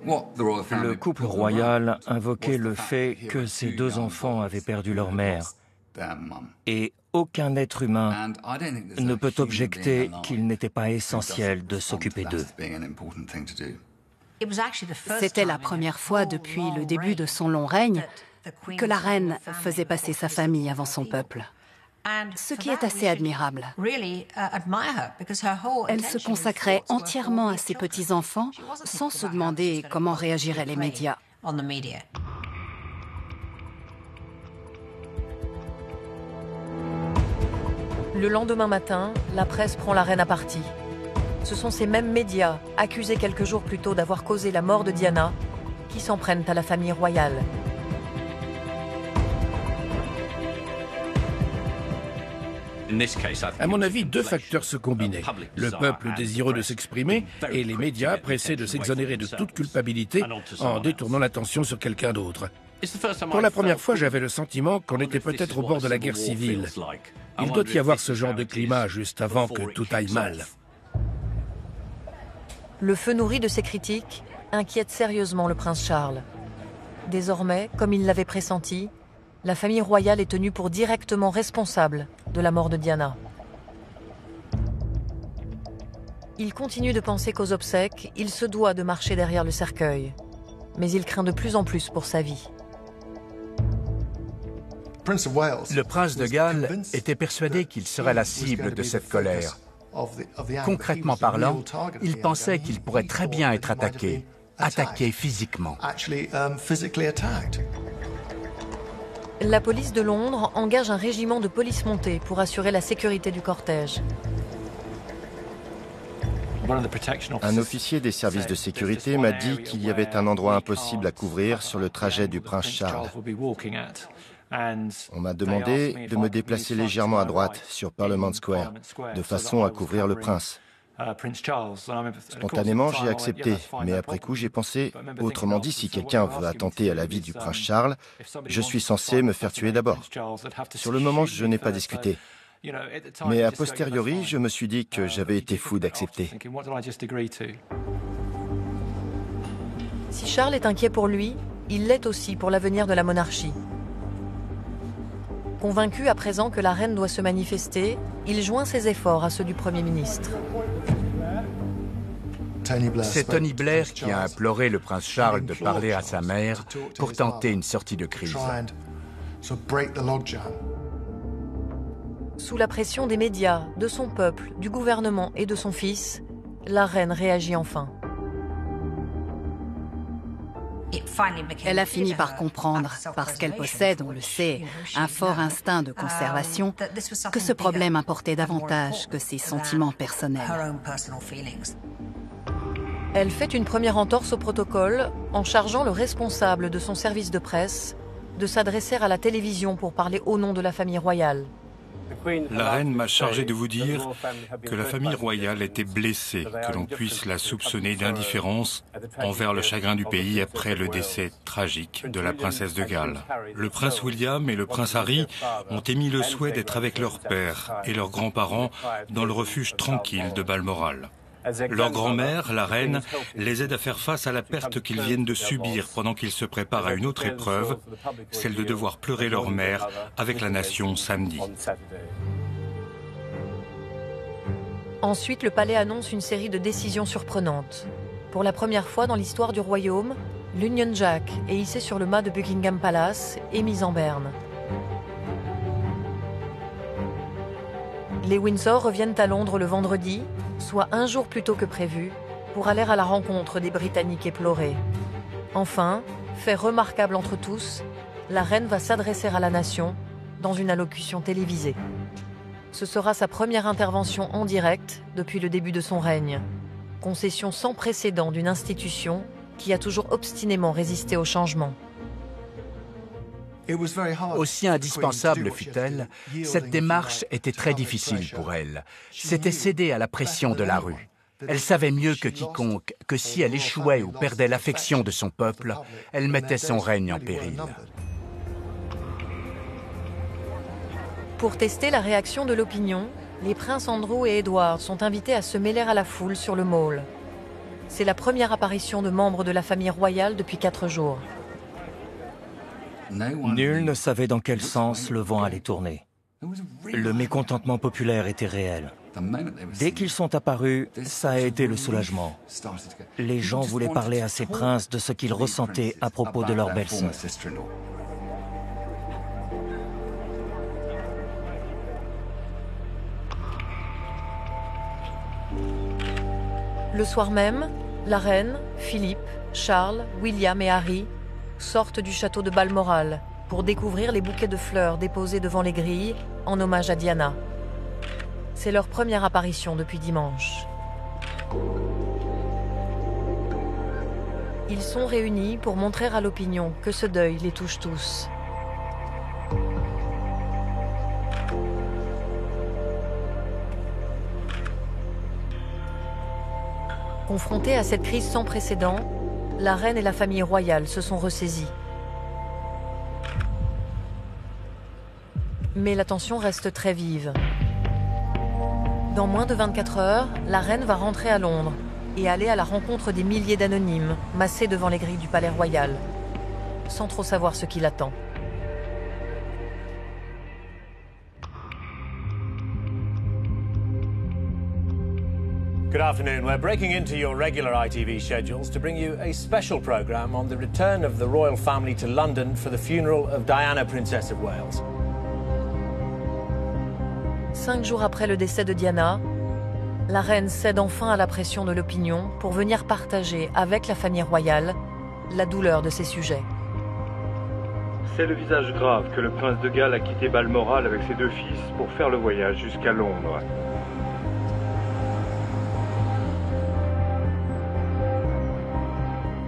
Le couple royal invoquait le fait que ces 2 enfants avaient perdu leur mère. Et aucun être humain ne peut objecter qu'il n'était pas essentiel de s'occuper d'eux. C'était la première fois depuis le début de son long règne que la reine faisait passer sa famille avant son peuple. Ce qui est assez admirable. Elle se consacrait entièrement à ses petits-enfants sans se demander comment réagiraient les médias. Le lendemain matin, la presse prend la reine à partie. Ce sont ces mêmes médias, accusés quelques jours plus tôt d'avoir causé la mort de Diana, qui s'en prennent à la famille royale. À mon avis, deux facteurs se combinaient. Le peuple désireux de s'exprimer et les médias pressés de s'exonérer de toute culpabilité en détournant l'attention sur quelqu'un d'autre. Pour la première fois, j'avais le sentiment qu'on était peut-être au bord de la guerre civile. Il doit y avoir ce genre de climat juste avant que tout aille mal. Le feu nourri de ses critiques inquiète sérieusement le prince Charles. Désormais, comme il l'avait pressenti, la famille royale est tenue pour directement responsable de la mort de Diana. Il continue de penser qu'aux obsèques, il se doit de marcher derrière le cercueil. Mais il craint de plus en plus pour sa vie. Le prince de Galles était persuadé qu'il serait la cible de cette colère. Concrètement parlant, il pensait qu'il pourrait très bien être attaqué physiquement. La police de Londres engage un régiment de police montée pour assurer la sécurité du cortège. Un officier des services de sécurité m'a dit qu'il y avait un endroit impossible à couvrir sur le trajet du prince Charles. On m'a demandé de me déplacer légèrement à droite sur Parliament Square, de façon à couvrir le prince. Spontanément, j'ai accepté, mais après coup, j'ai pensé, autrement dit, si quelqu'un veut attenter à la vie du prince Charles, je suis censé me faire tuer d'abord. Sur le moment, je n'ai pas discuté. Mais a posteriori, je me suis dit que j'avais été fou d'accepter. Si Charles est inquiet pour lui, il l'est aussi pour l'avenir de la monarchie. Convaincu à présent que la reine doit se manifester, il joint ses efforts à ceux du Premier ministre. C'est Tony Blair qui a imploré le prince Charles de parler à sa mère pour tenter une sortie de crise. Sous la pression des médias, de son peuple, du gouvernement et de son fils, la reine réagit enfin. Elle a fini par comprendre, parce qu'elle possède, on le sait, un fort instinct de conservation, que ce problème importait davantage que ses sentiments personnels. Elle fait une première entorse au protocole en chargeant le responsable de son service de presse de s'adresser à la télévision pour parler au nom de la famille royale. La reine m'a chargé de vous dire que la famille royale était blessée, que l'on puisse la soupçonner d'indifférence envers le chagrin du pays après le décès tragique de la princesse de Galles. Le prince William et le prince Harry ont émis le souhait d'être avec leur père et leurs grands-parents dans le refuge tranquille de Balmoral. Leur grand-mère, la reine, les aide à faire face à la perte qu'ils viennent de subir pendant qu'ils se préparent à une autre épreuve, celle de devoir pleurer leur mère avec la nation samedi. Ensuite, le palais annonce une série de décisions surprenantes. Pour la première fois dans l'histoire du royaume, l'Union Jack est hissée sur le mât de Buckingham Palace et mise en berne. Les Windsor reviennent à Londres le vendredi, soit un jour plus tôt que prévu, pour aller à la rencontre des Britanniques éplorés. Enfin, fait remarquable entre tous, la reine va s'adresser à la nation dans une allocution télévisée. Ce sera sa première intervention en direct depuis le début de son règne. Concession sans précédent d'une institution qui a toujours obstinément résisté au changement. Aussi indispensable fût-elle, cette démarche était très difficile pour elle. C'était céder à la pression de la rue. Elle savait mieux que quiconque que si elle échouait ou perdait l'affection de son peuple, elle mettait son règne en péril. Pour tester la réaction de l'opinion, les princes Andrew et Edward sont invités à se mêler à la foule sur le Mall. C'est la première apparition de membres de la famille royale depuis 4 jours. Nul ne savait dans quel sens le vent allait tourner. Le mécontentement populaire était réel. Dès qu'ils sont apparus, ça a été le soulagement. Les gens voulaient parler à ces princes de ce qu'ils ressentaient à propos de leur belle-sœur. Le soir même, la reine, Philippe, Charles, William et Harry sortent du château de Balmoral pour découvrir les bouquets de fleurs déposés devant les grilles en hommage à Diana. C'est leur première apparition depuis dimanche. Ils sont réunis pour montrer à l'opinion que ce deuil les touche tous. Confrontées à cette crise sans précédent, la reine et la famille royale se sont ressaisies. Mais la tension reste très vive. Dans moins de 24 heures, la reine va rentrer à Londres et aller à la rencontre des milliers d'anonymes massés devant les grilles du palais royal, sans trop savoir ce qui l'attend. Good afternoon. We're breaking into your regular ITV schedules to bring you a special programme on the return of the royal family to London for the funeral of Diana, Princess of Wales. 5 jours après le décès de Diana, la reine cède enfin à la pression de l'opinion pour venir partager avec la famille royale la douleur de ses sujets. C'est le visage grave que le prince de Galles a quitté Balmoral avec ses 2 fils pour faire le voyage jusqu'à Londres.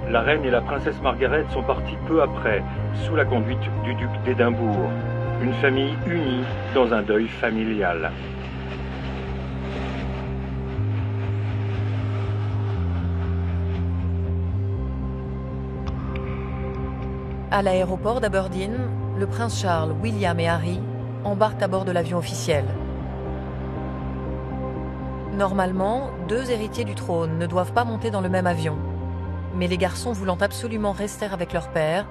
La reine et la princesse Margaret sont partis peu après, sous la conduite du duc d'Édimbourg. Une famille unie dans un deuil familial. À l'aéroport d'Aberdeen, le prince Charles, William et Harry embarquent à bord de l'avion officiel. Normalement, 2 héritiers du trône ne doivent pas monter dans le même avion. Mais les garçons voulant absolument rester avec leur père,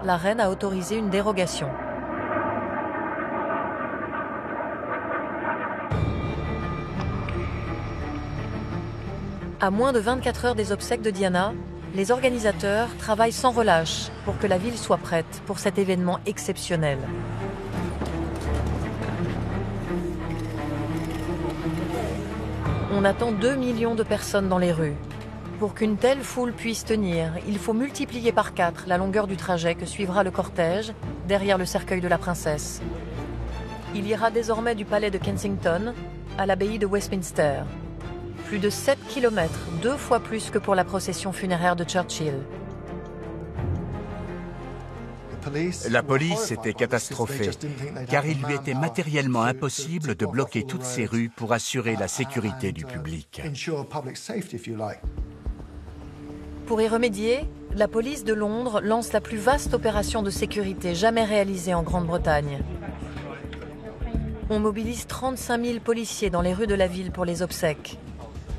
la reine a autorisé une dérogation. À moins de 24 heures des obsèques de Diana, les organisateurs travaillent sans relâche pour que la ville soit prête pour cet événement exceptionnel. On attend 2 millions de personnes dans les rues. Pour qu'une telle foule puisse tenir, il faut multiplier par 4 la longueur du trajet que suivra le cortège derrière le cercueil de la princesse. Il ira désormais du palais de Kensington à l'abbaye de Westminster. Plus de 7 km, 2 fois plus que pour la procession funéraire de Churchill. La police était catastrophée, car il lui était matériellement impossible de bloquer toutes ces rues pour assurer la sécurité du public. Pour y remédier, la police de Londres lance la plus vaste opération de sécurité jamais réalisée en Grande-Bretagne. On mobilise 35 000 policiers dans les rues de la ville pour les obsèques.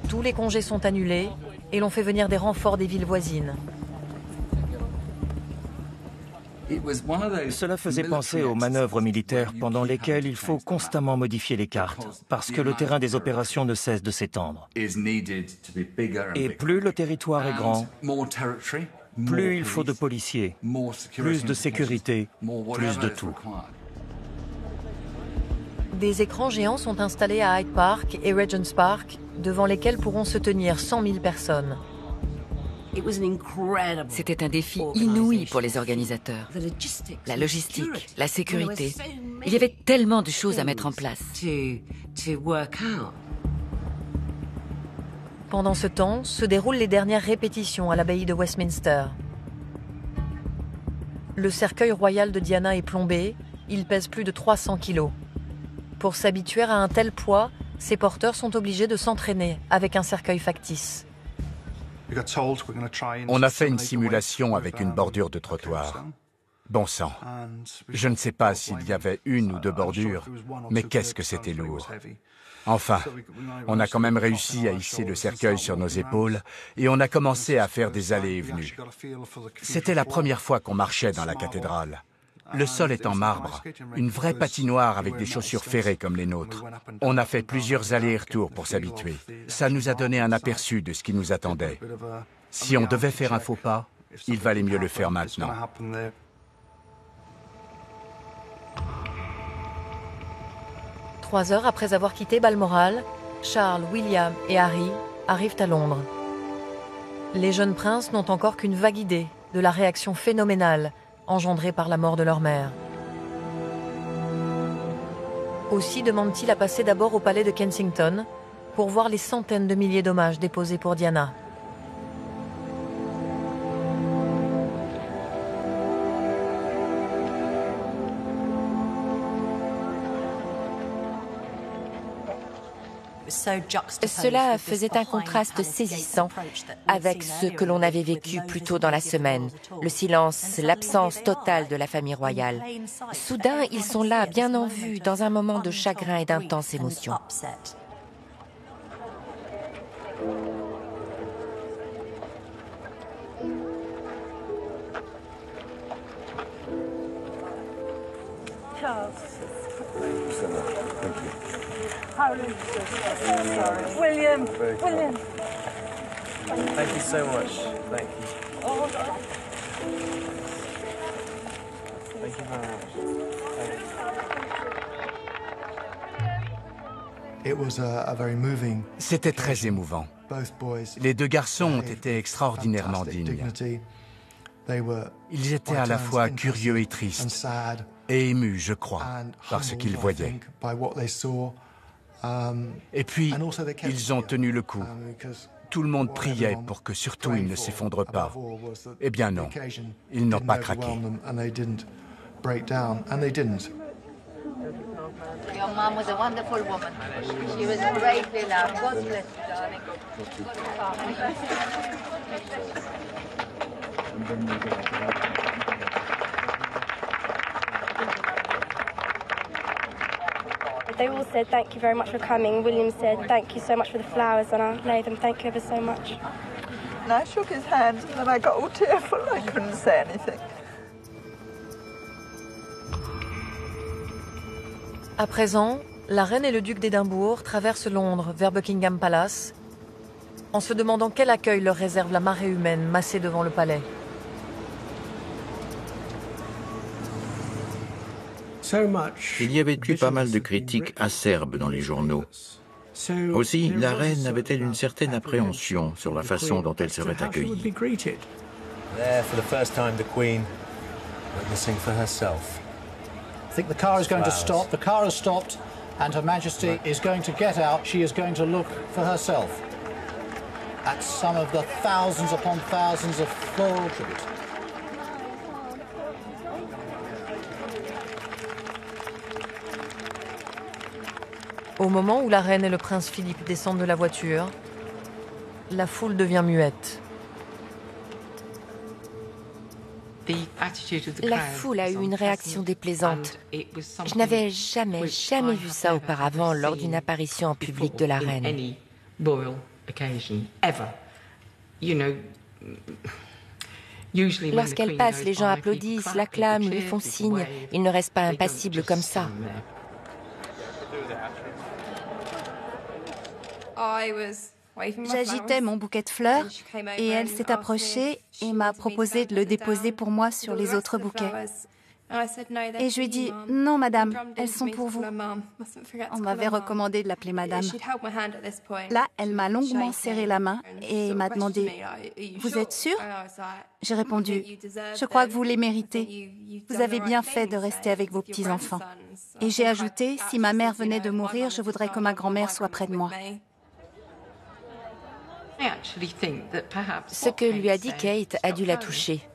Tous les congés sont annulés et l'on fait venir des renforts des villes voisines. Cela faisait penser aux manœuvres militaires pendant lesquelles il faut constamment modifier les cartes, parce que le terrain des opérations ne cesse de s'étendre. Et plus le territoire est grand, plus il faut de policiers, plus de sécurité, plus de tout. Des écrans géants sont installés à Hyde Park et Regent's Park, devant lesquels pourront se tenir 100 000 personnes. C'était un défi inouï pour les organisateurs. La logistique, la sécurité. Il y avait tellement de choses à mettre en place. Pendant ce temps, se déroulent les dernières répétitions à l'abbaye de Westminster. Le cercueil royal de Diana est plombé, il pèse plus de 300 kilos. Pour s'habituer à un tel poids, ses porteurs sont obligés de s'entraîner avec un cercueil factice. On a fait une simulation avec une bordure de trottoir. Bon sang, je ne sais pas s'il y avait 1 ou 2 bordures, mais qu'est-ce que c'était lourd. Enfin, on a quand même réussi à hisser le cercueil sur nos épaules et on a commencé à faire des allées et venues. C'était la première fois qu'on marchait dans la cathédrale. Le sol est en marbre, une vraie patinoire avec des chaussures ferrées comme les nôtres. On a fait plusieurs allers et retours pour s'habituer. Ça nous a donné un aperçu de ce qui nous attendait. Si on devait faire un faux pas, il valait mieux le faire maintenant. Trois heures après avoir quitté Balmoral, Charles, William et Harry arrivent à Londres. Les jeunes princes n'ont encore qu'une vague idée de la réaction phénoménale engendrée par la mort de leur mère. Aussi demande-t-il à passer d'abord au palais de Kensington pour voir les centaines de milliers d'hommages déposés pour Diana. Cela faisait un contraste saisissant avec ce que l'on avait vécu plus tôt dans la semaine, le silence, l'absence totale de la famille royale. Soudain, ils sont là, bien en vue, dans un moment de chagrin et d'intense émotion. Charles. William. William. Thank you so much. Thank you. Thank you very much. C'était très émouvant. Les deux garçons ont été extraordinairement dignes. Ils étaient à la fois curieux et tristes, et émus, je crois, par ce qu'ils voyaient. Et puis, ils ont tenu le coup. Tout le monde priait pour que surtout ils ne s'effondrent pas. Eh bien non, ils n'ont pas craqué. Your mom was a wonderful woman. She was greatly loved. God bless you, darling. They all said thank you very much for coming. William said thank you so much for the flowers, and I laid them thank you ever so much. And I shook his hand, and then I got all tearful. I couldn't say anything. À présent, la reine et le duc d'Édimbourg traversent Londres vers Buckingham Palace, en se demandant quel accueil leur réserve la marée humaine massée devant le palais. Il y avait eu pas mal de critiques acerbes dans les journaux. Aussi, la reine avait-elle une certaine appréhension sur la façon dont elle serait accueillie. There, for the first time, the Queen witnessing for herself. I think the car is going to stop. The car has stopped, and Her Majesty is going to get out. She is going to look for herself at some of the thousands upon thousands of floral tributes. Au moment où la reine et le prince Philippe descendent de la voiture, la foule devient muette. La foule a eu une réaction déplaisante. Je n'avais jamais vu ça auparavant lors d'une apparition en public de la reine. Lorsqu'elle passe, les gens applaudissent, l'acclament, lui font signe. Ils ne restent pas impassibles comme ça. J'agitais mon bouquet de fleurs et elle s'est approchée et m'a proposé de le déposer pour moi sur les autres bouquets. Et je lui ai dit « Non, madame, elles sont pour vous ». On m'avait recommandé de l'appeler madame. Là, elle m'a longuement serré la main et m'a demandé « Vous êtes sûre ?» J'ai répondu « Je crois que vous les méritez. Vous avez bien fait de rester avec vos petits-enfants. » Et j'ai ajouté « Si ma mère venait de mourir, je voudrais que ma grand-mère soit près de moi. » Ce que lui a dit Kate a dû la toucher.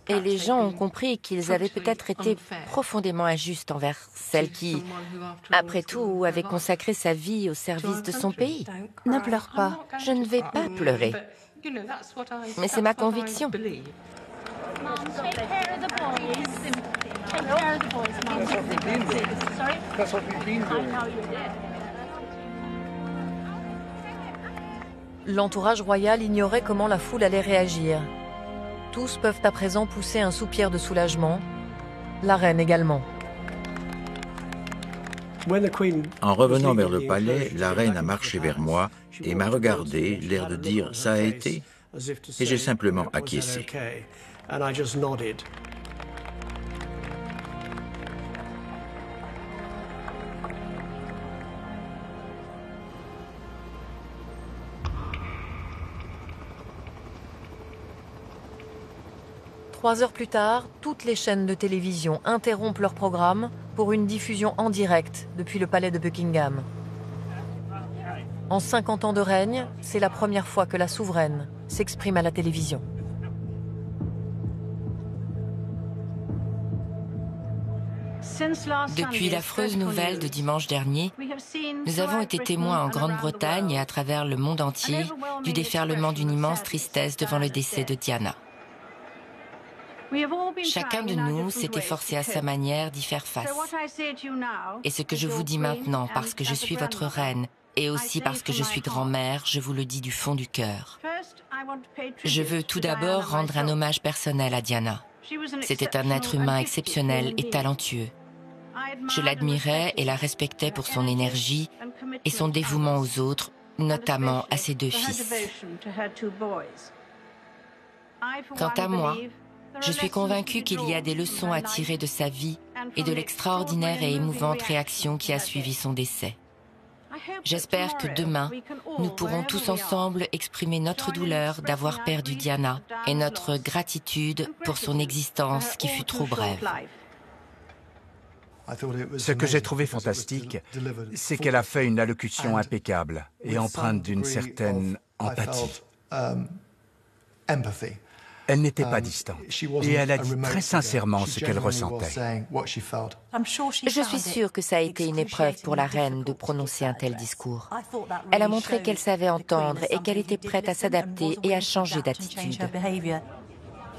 Et les gens ont compris qu'ils avaient peut-être été profondément injustes envers celle qui, après tout, avait consacré sa vie au service de son pays. Ne pleure pas. Je ne vais pas pleurer. Mais c'est ma conviction. L'entourage royal ignorait comment la foule allait réagir. Tous peuvent à présent pousser un soupir de soulagement, la reine également. En revenant vers le palais, la reine a marché vers moi et m'a regardé, l'air de dire « ça a été ?» et j'ai simplement acquiescé. Trois heures plus tard, toutes les chaînes de télévision interrompent leur programme pour une diffusion en direct depuis le palais de Buckingham. En 50 ans de règne, c'est la première fois que la souveraine s'exprime à la télévision. Depuis l'affreuse nouvelle de dimanche dernier, nous avons été témoins en Grande-Bretagne et à travers le monde entier du déferlement d'une immense tristesse devant le décès de Diana. Chacun de nous s'est efforcé à sa manière d'y faire face. Et ce que je vous dis maintenant, parce que je suis votre reine, et aussi parce que je suis grand-mère, je vous le dis du fond du cœur. Je veux tout d'abord rendre un hommage personnel à Diana. C'était un être humain exceptionnel et talentueux. Je l'admirais et la respectais pour son énergie et son dévouement aux autres, notamment à ses 2 fils. Quant à moi, je suis convaincue qu'il y a des leçons à tirer de sa vie et de l'extraordinaire et émouvante réaction qui a suivi son décès. J'espère que demain, nous pourrons tous ensemble exprimer notre douleur d'avoir perdu Diana et notre gratitude pour son existence qui fut trop brève. Ce que j'ai trouvé fantastique, c'est qu'elle a fait une allocution impeccable et empreinte d'une certaine empathie. Elle n'était pas distante et elle a dit très sincèrement ce qu'elle ressentait. Je suis sûre que ça a été une épreuve pour la reine de prononcer un tel discours. Elle a montré qu'elle savait entendre et qu'elle était prête à s'adapter et à changer d'attitude.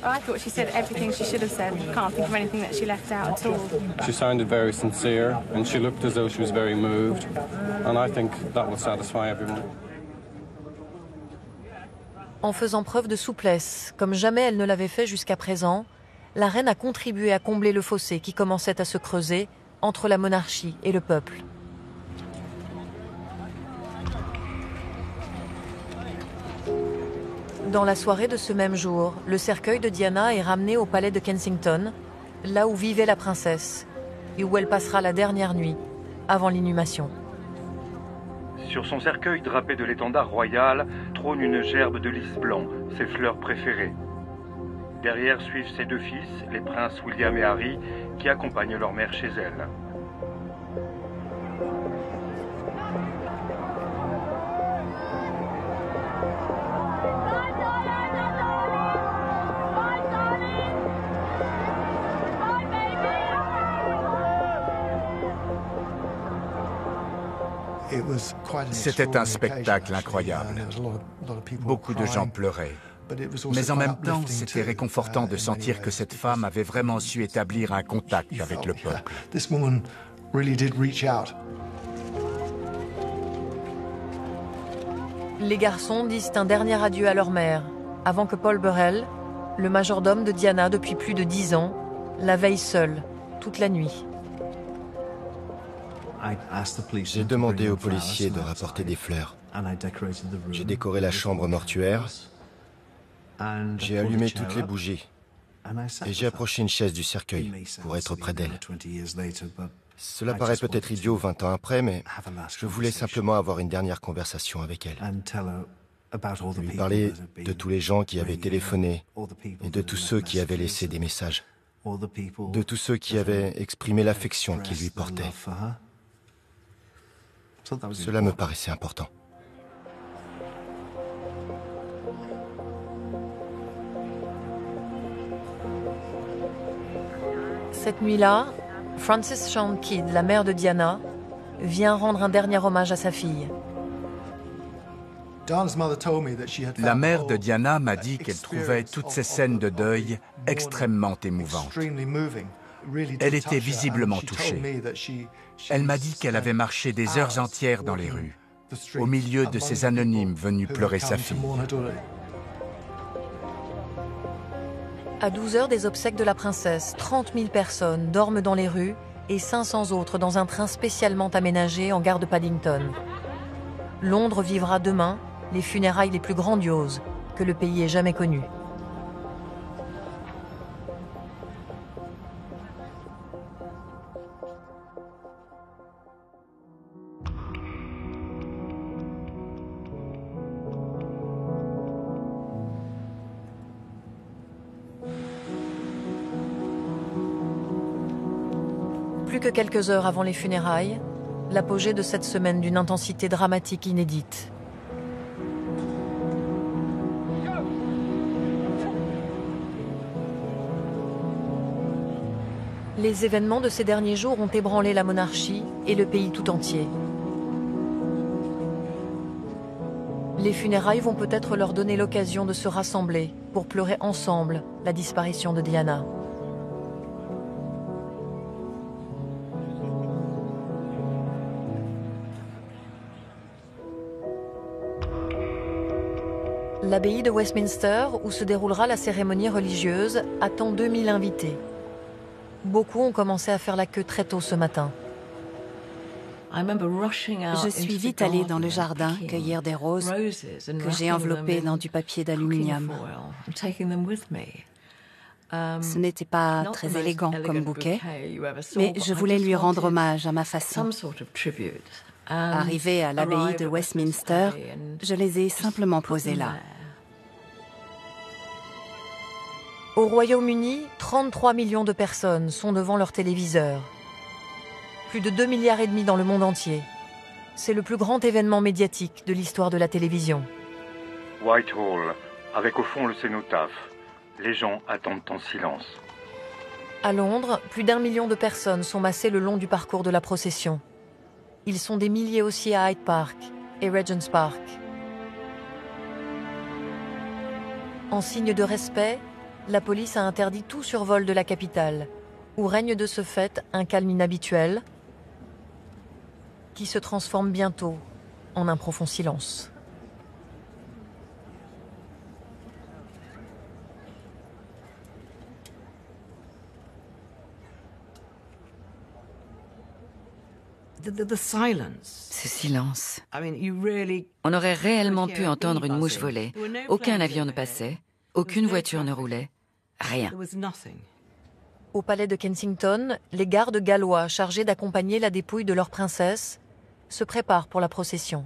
I thought she said everything she should have said. Can't think of anything that she left out at all. She sounded very sincere and she looked as though she was very moved. And I think that will satisfy everyone. En faisant preuve de souplesse, comme jamais elle ne l'avait fait jusqu'à présent, la reine a contribué à combler le fossé qui commençait à se creuser entre la monarchie et le peuple. Dans la soirée de ce même jour, le cercueil de Diana est ramené au palais de Kensington, là où vivait la princesse, et où elle passera la dernière nuit, avant l'inhumation. Sur son cercueil drapé de l'étendard royal trône une gerbe de lys blanc, ses fleurs préférées. Derrière suivent ses 2 fils, les princes William et Harry, qui accompagnent leur mère chez elle. C'était un spectacle incroyable. Beaucoup de gens pleuraient. Mais en même temps, c'était réconfortant de sentir que cette femme avait vraiment su établir un contact avec le peuple. Les garçons disent un dernier adieu à leur mère, avant que Paul Burrell, le majordome de Diana depuis plus de 10 ans, la veille seul, toute la nuit. J'ai demandé aux policiers de rapporter des fleurs. J'ai décoré la chambre mortuaire. J'ai allumé toutes les bougies. Et j'ai approché une chaise du cercueil pour être près d'elle. Cela paraît peut-être idiot 20 ans après, mais je voulais simplement avoir une dernière conversation avec elle. Lui parler de tous les gens qui avaient téléphoné et de tous ceux qui avaient laissé des messages. De tous ceux qui avaient exprimé l'affection qu'ils lui portaient. Cela me paraissait important. Cette nuit-là, Frances Chand Kidd, la mère de Diana, vient rendre un dernier hommage à sa fille. La mère de Diana m'a dit qu'elle trouvait toutes ces scènes de deuil extrêmement émouvantes. Elle était visiblement touchée. Elle m'a dit qu'elle avait marché des heures entières dans les rues, au milieu de ces anonymes venus pleurer sa fille. À 12 heures des obsèques de la princesse, 30 000 personnes dorment dans les rues et 500 autres dans un train spécialement aménagé en gare de Paddington. Londres vivra demain les funérailles les plus grandioses que le pays ait jamais connues. Plus que quelques heures avant les funérailles, l'apogée de cette semaine d'une intensité dramatique inédite. Les événements de ces derniers jours ont ébranlé la monarchie et le pays tout entier. Les funérailles vont peut-être leur donner l'occasion de se rassembler pour pleurer ensemble la disparition de Diana. L'abbaye de Westminster, où se déroulera la cérémonie religieuse, attend 2000 invités. Beaucoup ont commencé à faire la queue très tôt ce matin. Je suis vite allée dans le jardin cueillir des roses que j'ai enveloppées dans du papier d'aluminium. Ce n'était pas très élégant comme bouquet, mais je voulais lui rendre hommage à ma façon. Arrivée à l'abbaye de Westminster, je les ai simplement posées là. Au Royaume-Uni, 33 millions de personnes sont devant leur téléviseur. Plus de 2,5 milliards dans le monde entier. C'est le plus grand événement médiatique de l'histoire de la télévision. Whitehall, avec au fond le cénotaphe. Les gens attendent en silence. À Londres, plus d'1 million de personnes sont massées le long du parcours de la procession. Ils sont des milliers aussi à Hyde Park et Regent's Park. En signe de respect, la police a interdit tout survol de la capitale, où règne de ce fait un calme inhabituel qui se transforme bientôt en un profond silence. Ce silence. On aurait réellement pu entendre une mouche voler. Aucun avion ne passait, aucune voiture ne roulait, rien. Au palais de Kensington, les gardes gallois chargés d'accompagner la dépouille de leur princesse se préparent pour la procession.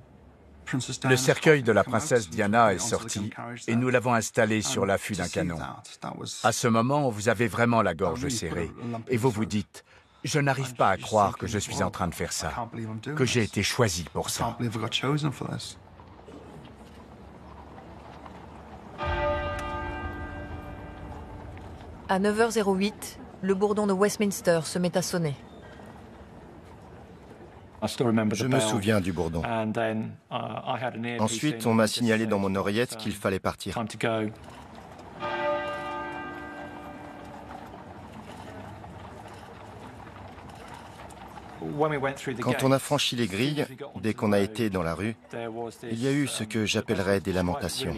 Le cercueil de la princesse Diana est sorti et nous l'avons installé sur l'affût d'un canon. À ce moment, vous avez vraiment la gorge serrée et vous vous dites « Je n'arrive pas à croire que je suis en train de faire ça, que j'ai été choisi pour ça. » À 9h08, le bourdon de Westminster se met à sonner. Je me souviens du bourdon. Ensuite, on m'a signalé dans mon oreillette qu'il fallait partir. Quand on a franchi les grilles, dès qu'on a été dans la rue, il y a eu ce que j'appellerais des lamentations.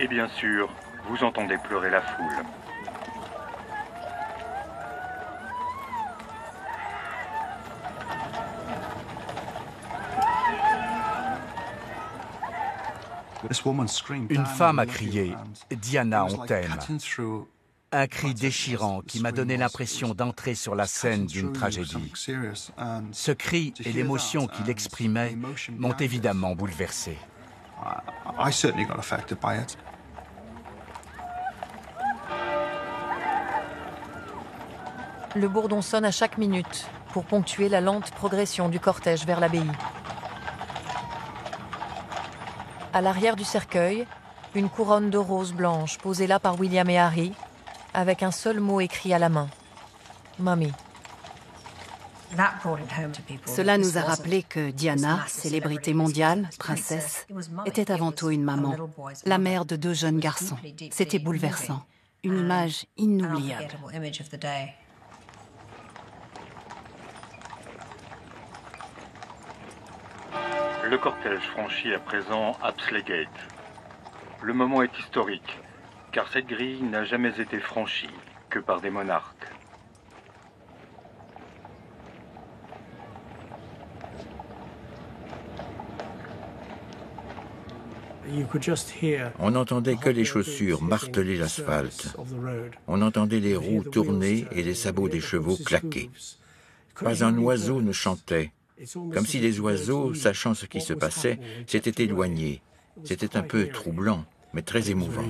Et bien sûr, vous entendez pleurer la foule. Une femme a crié « Diana, on t'aime ». Un cri déchirant qui m'a donné l'impression d'entrer sur la scène d'une tragédie. Ce cri et l'émotion qu'il exprimait m'ont évidemment bouleversé. Le bourdon sonne à chaque minute pour ponctuer la lente progression du cortège vers l'abbaye. À l'arrière du cercueil, une couronne de roses blanches posée là par William et Harry, avec un seul mot écrit à la main. Mommy. Cela nous a rappelé que Diana, célébrité mondiale, princesse, était avant tout une maman, la mère de 2 jeunes garçons. C'était bouleversant, une image inoubliable. Le cortège franchit à présent Apsley Gate. Le moment est historique, car cette grille n'a jamais été franchie que par des monarques. On n'entendait que les chaussures marteler l'asphalte. On entendait les roues tourner et les sabots des chevaux claquer. Pas un oiseau ne chantait, comme si les oiseaux, sachant ce qui se passait, s'étaient éloignés. C'était un peu troublant, mais très émouvant.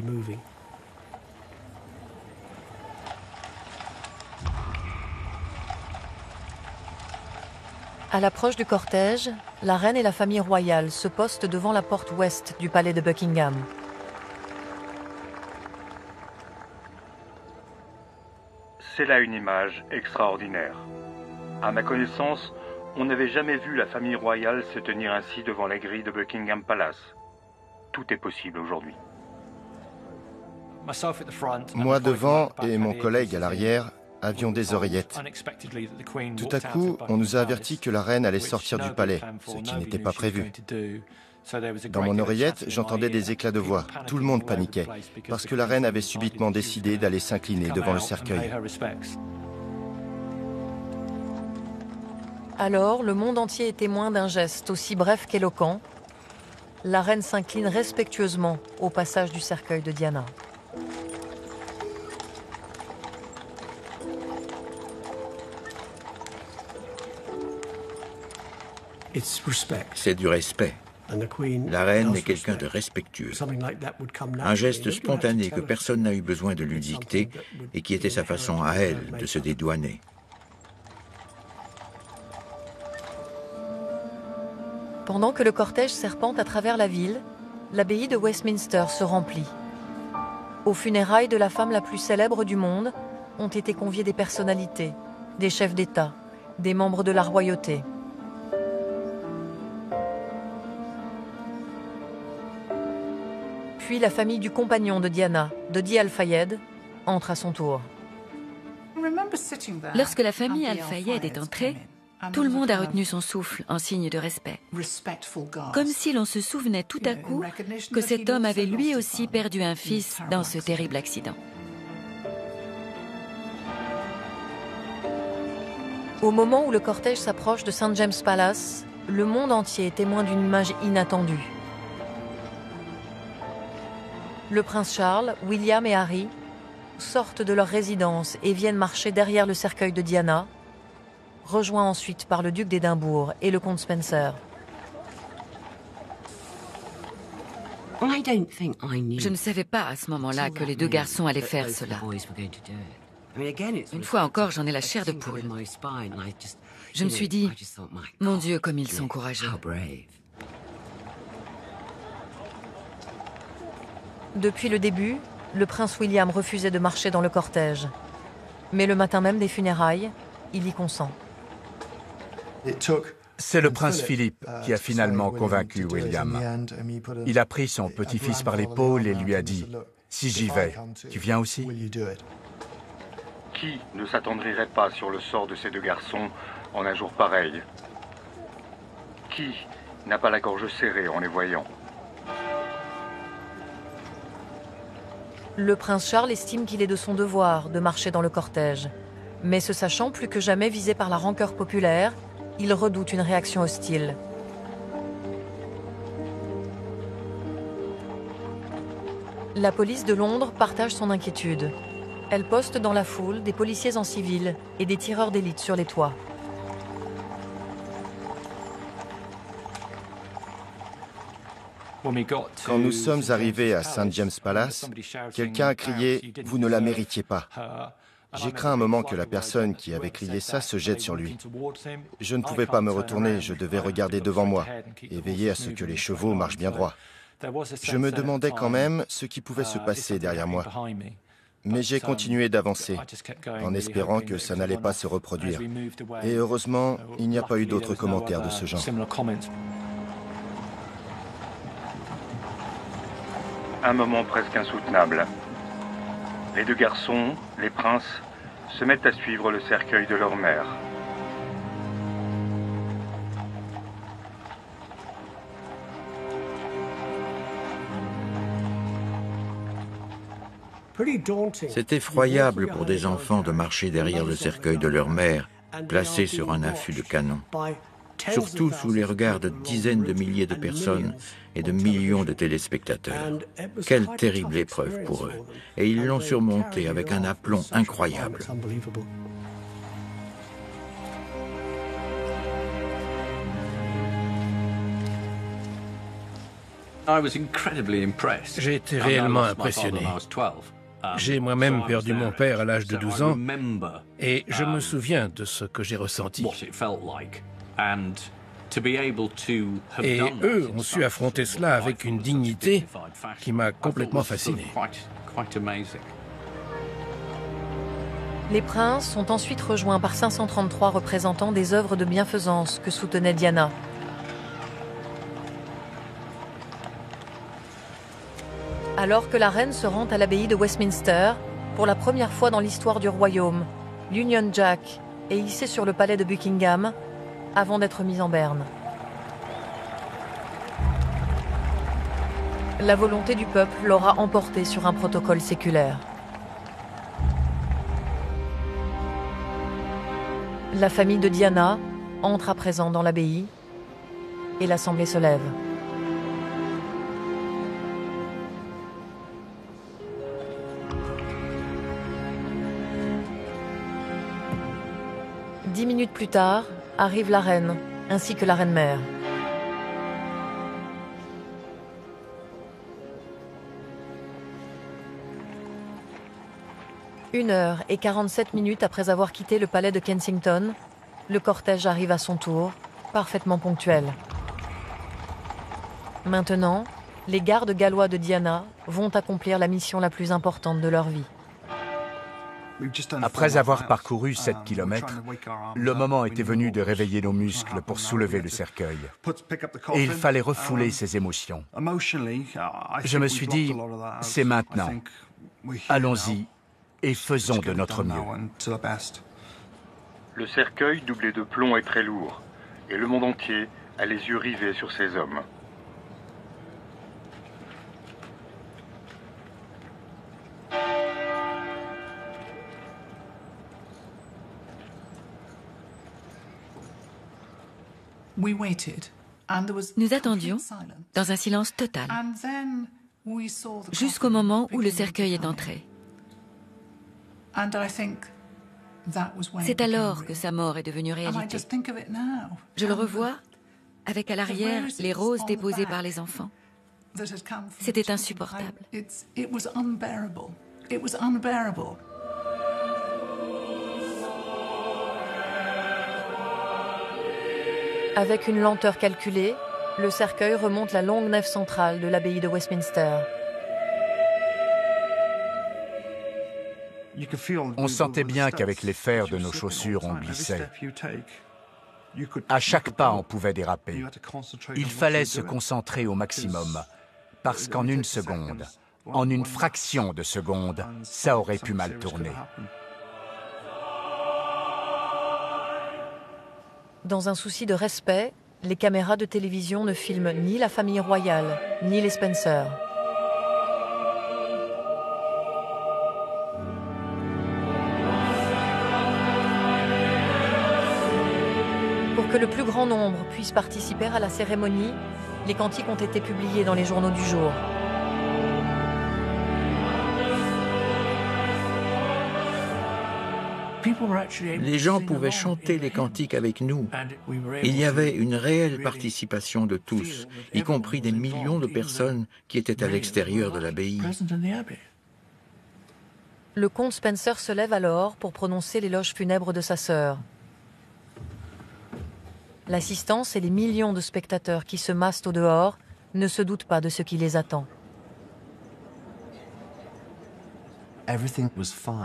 À l'approche du cortège, La reine et la famille royale se postent devant la porte ouest du palais de Buckingham. C'est là une image extraordinaire. À ma connaissance, on n'avait jamais vu la famille royale se tenir ainsi devant la grille de Buckingham Palace. Tout est possible aujourd'hui. Moi devant et mon collègue à l'arrière avions des oreillettes. Tout à coup, on nous a averti que la reine allait sortir du palais, ce qui n'était pas prévu. Dans mon oreillette, j'entendais des éclats de voix. Tout le monde paniquait, parce que la reine avait subitement décidé d'aller s'incliner devant le cercueil. Alors, le monde entier est témoin d'un geste aussi bref qu'éloquent. La reine s'incline respectueusement au passage du cercueil de Diana. C'est du respect. La reine est quelqu'un de respectueux. Un geste spontané que personne n'a eu besoin de lui dicter et qui était sa façon à elle de se dédouaner. Pendant que le cortège serpente à travers la ville, l'abbaye de Westminster se remplit. Aux funérailles de la femme la plus célèbre du monde ont été conviés des personnalités, des chefs d'État, des membres de la royauté. Puis la famille du compagnon de Diana, Dodi Al-Fayed, entre à son tour. Lorsque la famille Al-Fayed est entrée, tout le monde a retenu son souffle en signe de respect. Comme si l'on se souvenait tout à coup que cet homme avait lui aussi perdu un fils dans ce terrible accident. Au moment où le cortège s'approche de St. James Palace, le monde entier est témoin d'une image inattendue. Le prince Charles, William et Harry sortent de leur résidence et viennent marcher derrière le cercueil de Diana, rejoints ensuite par le duc d'Édimbourg et le comte Spencer. Je ne savais pas à ce moment-là que les deux garçons allaient faire cela. Une fois encore, j'en ai la chair de poule. Je me suis dit, mon Dieu, comme ils sont courageux. Depuis le début, le prince William refusait de marcher dans le cortège. Mais le matin même des funérailles, il y consent. C'est le prince Philippe qui a finalement convaincu William. Il a pris son petit-fils par l'épaule et lui a dit « Si j'y vais, tu viens aussi ?» Qui ne s'attendrirait pas sur le sort de ces deux garçons en un jour pareil? Qui n'a pas la gorge serrée en les voyant? Le prince Charles estime qu'il est de son devoir de marcher dans le cortège. Mais se sachant plus que jamais visé par la rancœur populaire, il redoute une réaction hostile. La police de Londres partage son inquiétude. Elle poste dans la foule des policiers en civil et des tireurs d'élite sur les toits. Quand nous sommes arrivés à St. James Palace, quelqu'un a crié « Vous ne la méritiez pas ». J'ai craint un moment que la personne qui avait crié ça se jette sur lui. Je ne pouvais pas me retourner, je devais regarder devant moi et veiller à ce que les chevaux marchent bien droit. Je me demandais quand même ce qui pouvait se passer derrière moi. Mais j'ai continué d'avancer, en espérant que ça n'allait pas se reproduire. Et heureusement, il n'y a pas eu d'autres commentaires de ce genre. Un moment presque insoutenable. Les deux garçons, les princes, se mettent à suivre le cercueil de leur mère. C'est effroyable pour des enfants de marcher derrière le cercueil de leur mère, placé sur un affût de canon. Surtout sous les regards de dizaines de milliers de personnes et de millions de téléspectateurs. Quelle terrible épreuve pour eux. Et ils l'ont surmontée avec un aplomb incroyable. J'ai été réellement impressionné. J'ai moi-même perdu mon père à l'âge de 12 ans et je me souviens de ce que j'ai ressenti. Et eux ont su affronter cela avec une dignité qui m'a complètement fasciné. Les princes sont ensuite rejoints par 533 représentants des œuvres de bienfaisance que soutenait Diana. Alors que la reine se rend à l'abbaye de Westminster, pour la première fois dans l'histoire du royaume, l'Union Jack est hissée sur le palais de Buckingham avant d'être mise en berne. La volonté du peuple l'aura emportée sur un protocole séculaire. La famille de Diana entre à présent dans l'abbaye et l'assemblée se lève. Dix minutes plus tard, arrive la reine, ainsi que la reine-mère. Une heure et 47 minutes après avoir quitté le palais de Kensington, le cortège arrive à son tour, parfaitement ponctuel. Maintenant, les gardes gallois de Diana vont accomplir la mission la plus importante de leur vie. Après avoir parcouru 7 kilomètres, le moment était venu de réveiller nos muscles pour soulever le cercueil. Et il fallait refouler ces émotions. Je me suis dit, c'est maintenant. Allons-y et faisons de notre mieux. Le cercueil doublé de plomb est très lourd, et le monde entier a les yeux rivés sur ces hommes. Nous attendions dans un silence total, jusqu'au moment où le cercueil est entré. C'est alors que sa mort est devenue réalité. Je le revois avec à l'arrière les roses déposées par les enfants. C'était insupportable. Avec une lenteur calculée, le cercueil remonte la longue nef centrale de l'abbaye de Westminster. On sentait bien qu'avec les fers de nos chaussures, on glissait. À chaque pas, on pouvait déraper. Il fallait se concentrer au maximum, parce qu'en une seconde, en une fraction de seconde, ça aurait pu mal tourner. Dans un souci de respect, les caméras de télévision ne filment ni la famille royale, ni les Spencer. Pour que le plus grand nombre puisse participer à la cérémonie, les cantiques ont été publiés dans les journaux du jour. Les gens pouvaient chanter les cantiques avec nous. Il y avait une réelle participation de tous, y compris des millions de personnes qui étaient à l'extérieur de l'abbaye. Le comte Spencer se lève alors pour prononcer l'éloge funèbre de sa sœur. L'assistance et les millions de spectateurs qui se massent au dehors ne se doutent pas de ce qui les attend.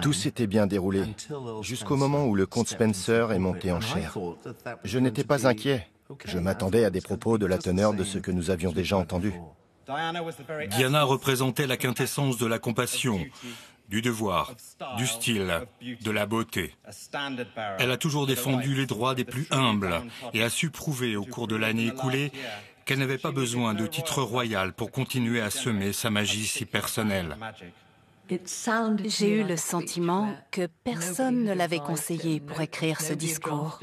Tout s'était bien déroulé, jusqu'au moment où le comte Spencer est monté en chair. Je n'étais pas inquiet. Je m'attendais à des propos de la teneur de ce que nous avions déjà entendu. Diana représentait la quintessence de la compassion, du devoir, du style, de la beauté. Elle a toujours défendu les droits des plus humbles et a su prouver au cours de l'année écoulée qu'elle n'avait pas besoin de titre royal pour continuer à semer sa magie si personnelle. J'ai eu le sentiment que personne ne l'avait conseillé pour écrire ce discours.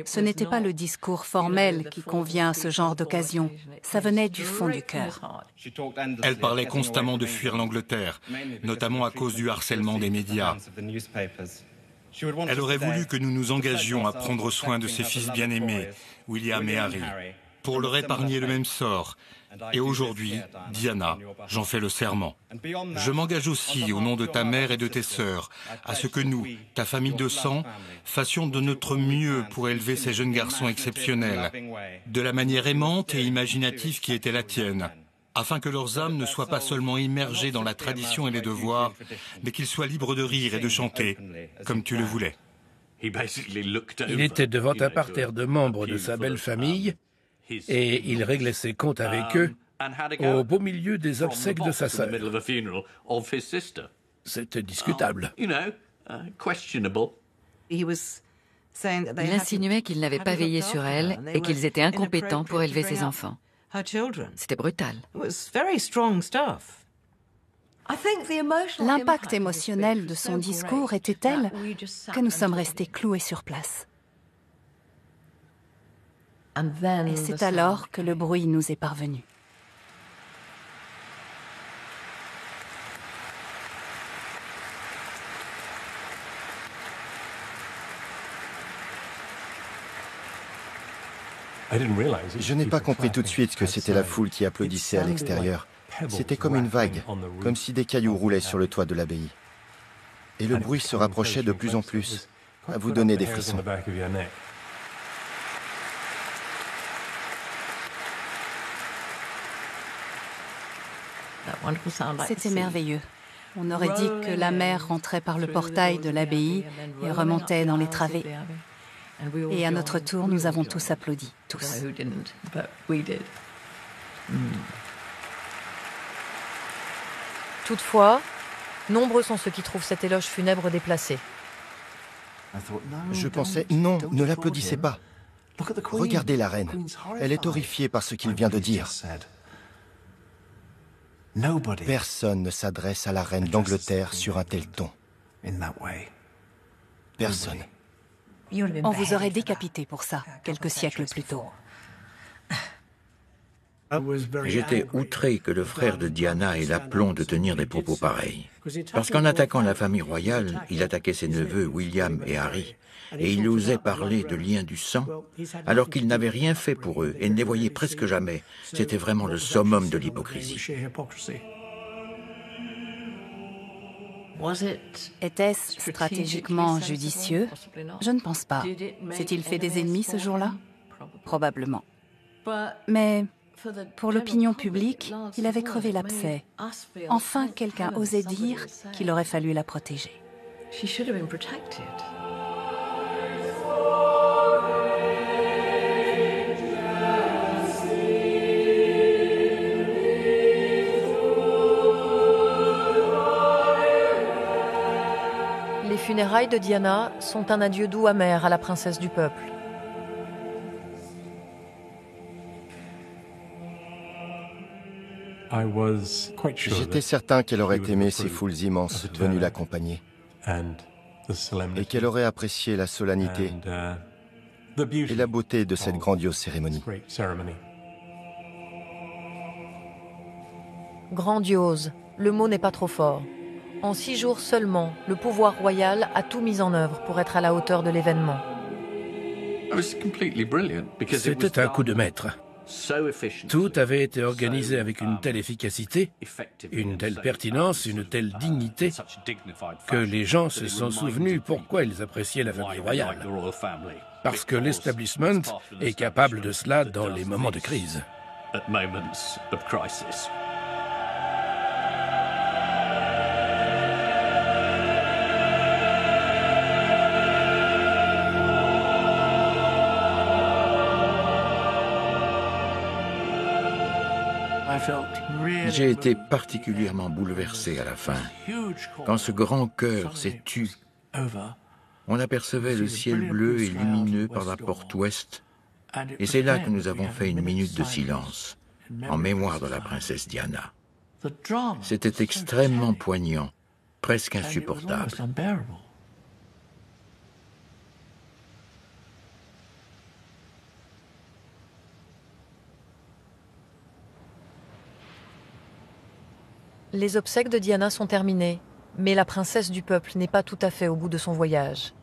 Ce n'était pas le discours formel qui convient à ce genre d'occasion. Ça venait du fond du cœur. Elle parlait constamment de fuir l'Angleterre, notamment à cause du harcèlement des médias. Elle aurait voulu que nous nous engagions à prendre soin de ses fils bien-aimés, William et Harry. pour leur épargner le même sort. Et aujourd'hui, Diana, j'en fais le serment. Je m'engage aussi, au nom de ta mère et de tes sœurs, à ce que nous, ta famille de sang, fassions de notre mieux pour élever ces jeunes garçons exceptionnels, de la manière aimante et imaginative qui était la tienne, afin que leurs âmes ne soient pas seulement immergées dans la tradition et les devoirs, mais qu'ils soient libres de rire et de chanter, comme tu le voulais. Il était devant un parterre de membres de sa belle famille et il réglait ses comptes avec eux au beau milieu des obsèques de sa sœur. C'était discutable. Il insinuait qu'il n'avait pas veillé sur elle et qu'ils étaient incompétents pour élever ses enfants. C'était brutal. L'impact émotionnel de son discours était tel que nous sommes restés cloués sur place. Et c'est alors que le bruit nous est parvenu. Je n'ai pas compris tout de suite que c'était la foule qui applaudissait à l'extérieur. C'était comme une vague, comme si des cailloux roulaient sur le toit de l'abbaye. Et le bruit se rapprochait de plus en plus, à vous donner des frissons. C'était merveilleux. On aurait dit que la mer rentrait par le portail de l'abbaye et remontait dans les travées. Et à notre tour, nous avons tous applaudi, tous. Toutefois, nombreux sont ceux qui trouvent cet éloge funèbre déplacé. Je pensais, non, ne l'applaudissez pas. Regardez la reine. Elle est horrifiée par ce qu'il vient de dire. Personne ne s'adresse à la reine d'Angleterre sur un tel ton. Personne. On vous aurait décapité pour ça, quelques siècles plus tôt. J'étais outré que le frère de Diana ait l'aplomb de tenir des propos pareils. Parce qu'en attaquant la famille royale, il attaquait ses neveux William et Harry. Et il osait parler de liens du sang, alors qu'il n'avait rien fait pour eux et ne les voyait presque jamais. C'était vraiment le summum de l'hypocrisie. Était-ce stratégiquement judicieux? Je ne pense pas. S'est-il fait des ennemis ce jour-là? Probablement. Mais pour l'opinion publique, il avait crevé l'abcès. Enfin, quelqu'un osait dire qu'il aurait fallu la protéger. Les funérailles de Diana sont un adieu doux amer à la princesse du peuple. J'étais certain qu'elle aurait aimé ces foules immenses venues l'accompagner et qu'elle aurait apprécié la solennité et la beauté de cette grandiose cérémonie. Grandiose, le mot n'est pas trop fort. En 6 jours seulement, le pouvoir royal a tout mis en œuvre pour être à la hauteur de l'événement. C'était un coup de maître. Tout avait été organisé avec une telle efficacité, une telle pertinence, une telle dignité, que les gens se sont souvenus pourquoi ils appréciaient la famille royale. Parce que l'establishment est capable de cela dans les moments de crise. J'ai été particulièrement bouleversé à la fin. Quand ce grand chœur s'est tu, on apercevait le ciel bleu et lumineux par la porte ouest, et c'est là que nous avons fait une minute de silence, en mémoire de la princesse Diana. C'était extrêmement poignant, presque insupportable. Les obsèques de Diana sont terminées, mais la princesse du peuple n'est pas tout à fait au bout de son voyage.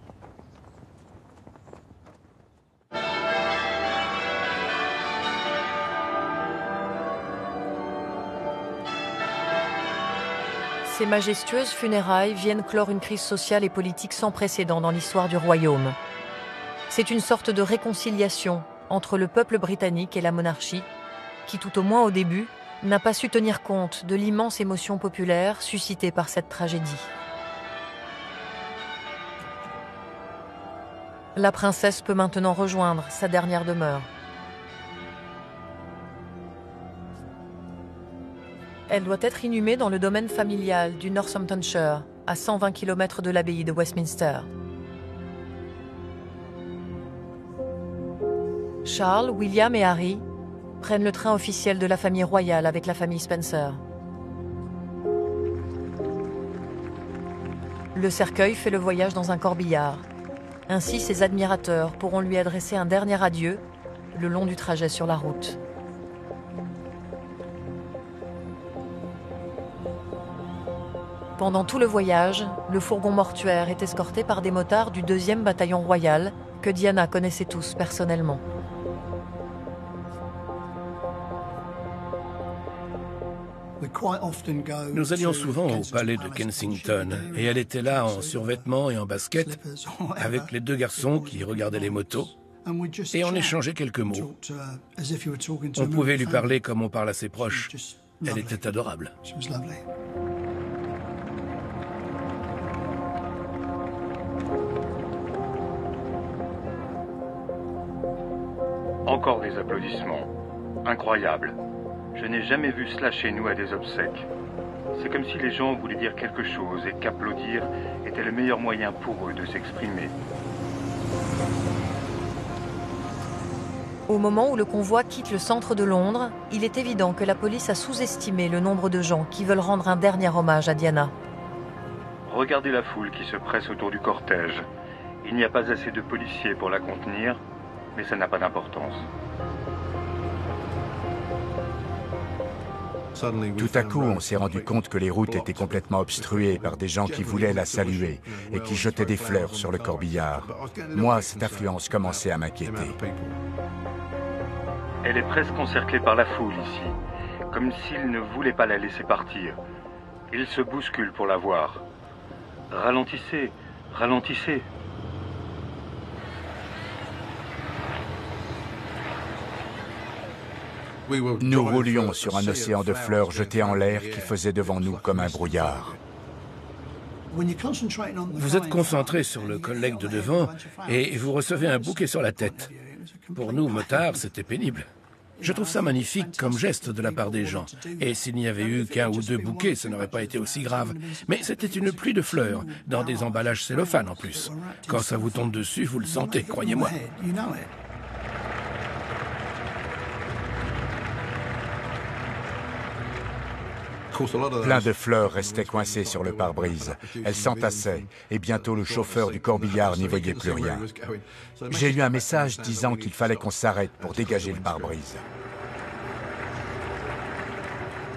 Ces majestueuses funérailles viennent clore une crise sociale et politique sans précédent dans l'histoire du royaume. C'est une sorte de réconciliation entre le peuple britannique et la monarchie, qui, tout au moins au début, n'a pas su tenir compte de l'immense émotion populaire suscitée par cette tragédie. La princesse peut maintenant rejoindre sa dernière demeure. Elle doit être inhumée dans le domaine familial du Northamptonshire, à 120 km de l'abbaye de Westminster. Charles, William et Harry prennent le train officiel de la famille royale avec la famille Spencer. Le cercueil fait le voyage dans un corbillard. Ainsi, ses admirateurs pourront lui adresser un dernier adieu le long du trajet sur la route. Pendant tout le voyage, le fourgon mortuaire est escorté par des motards du 2e bataillon royal que Diana connaissait tous personnellement. Nous allions souvent au palais de Kensington et elle était là en survêtement et en basket avec les 2 garçons qui regardaient les motos et on échangeait quelques mots. On pouvait lui parler comme on parle à ses proches. Elle était adorable. Encore des applaudissements. Incroyable. Je n'ai jamais vu cela chez nous à des obsèques. C'est comme si les gens voulaient dire quelque chose et qu'applaudir était le meilleur moyen pour eux de s'exprimer. Au moment où le convoi quitte le centre de Londres, il est évident que la police a sous-estimé le nombre de gens qui veulent rendre un dernier hommage à Diana. Regardez la foule qui se presse autour du cortège. Il n'y a pas assez de policiers pour la contenir, mais ça n'a pas d'importance. Tout à coup, on s'est rendu compte que les routes étaient complètement obstruées par des gens qui voulaient la saluer et qui jetaient des fleurs sur le corbillard. Moi, cette affluence commençait à m'inquiéter. Elle est presque encerclée par la foule ici, comme s'ils ne voulaient pas la laisser partir. Ils se bousculent pour la voir. Ralentissez, ralentissez. Nous roulions sur un océan de fleurs jetées en l'air qui faisait devant nous comme un brouillard. Vous êtes concentré sur le collègue de devant et vous recevez un bouquet sur la tête. Pour nous, motards, c'était pénible. Je trouve ça magnifique comme geste de la part des gens. Et s'il n'y avait eu qu'1 ou 2 bouquets, ça n'aurait pas été aussi grave. Mais c'était une pluie de fleurs, dans des emballages cellophane en plus. Quand ça vous tombe dessus, vous le sentez, croyez-moi. Plein de fleurs restaient coincées sur le pare-brise. Elles s'entassaient et bientôt le chauffeur du corbillard n'y voyait plus rien. J'ai eu un message disant qu'il fallait qu'on s'arrête pour dégager le pare-brise.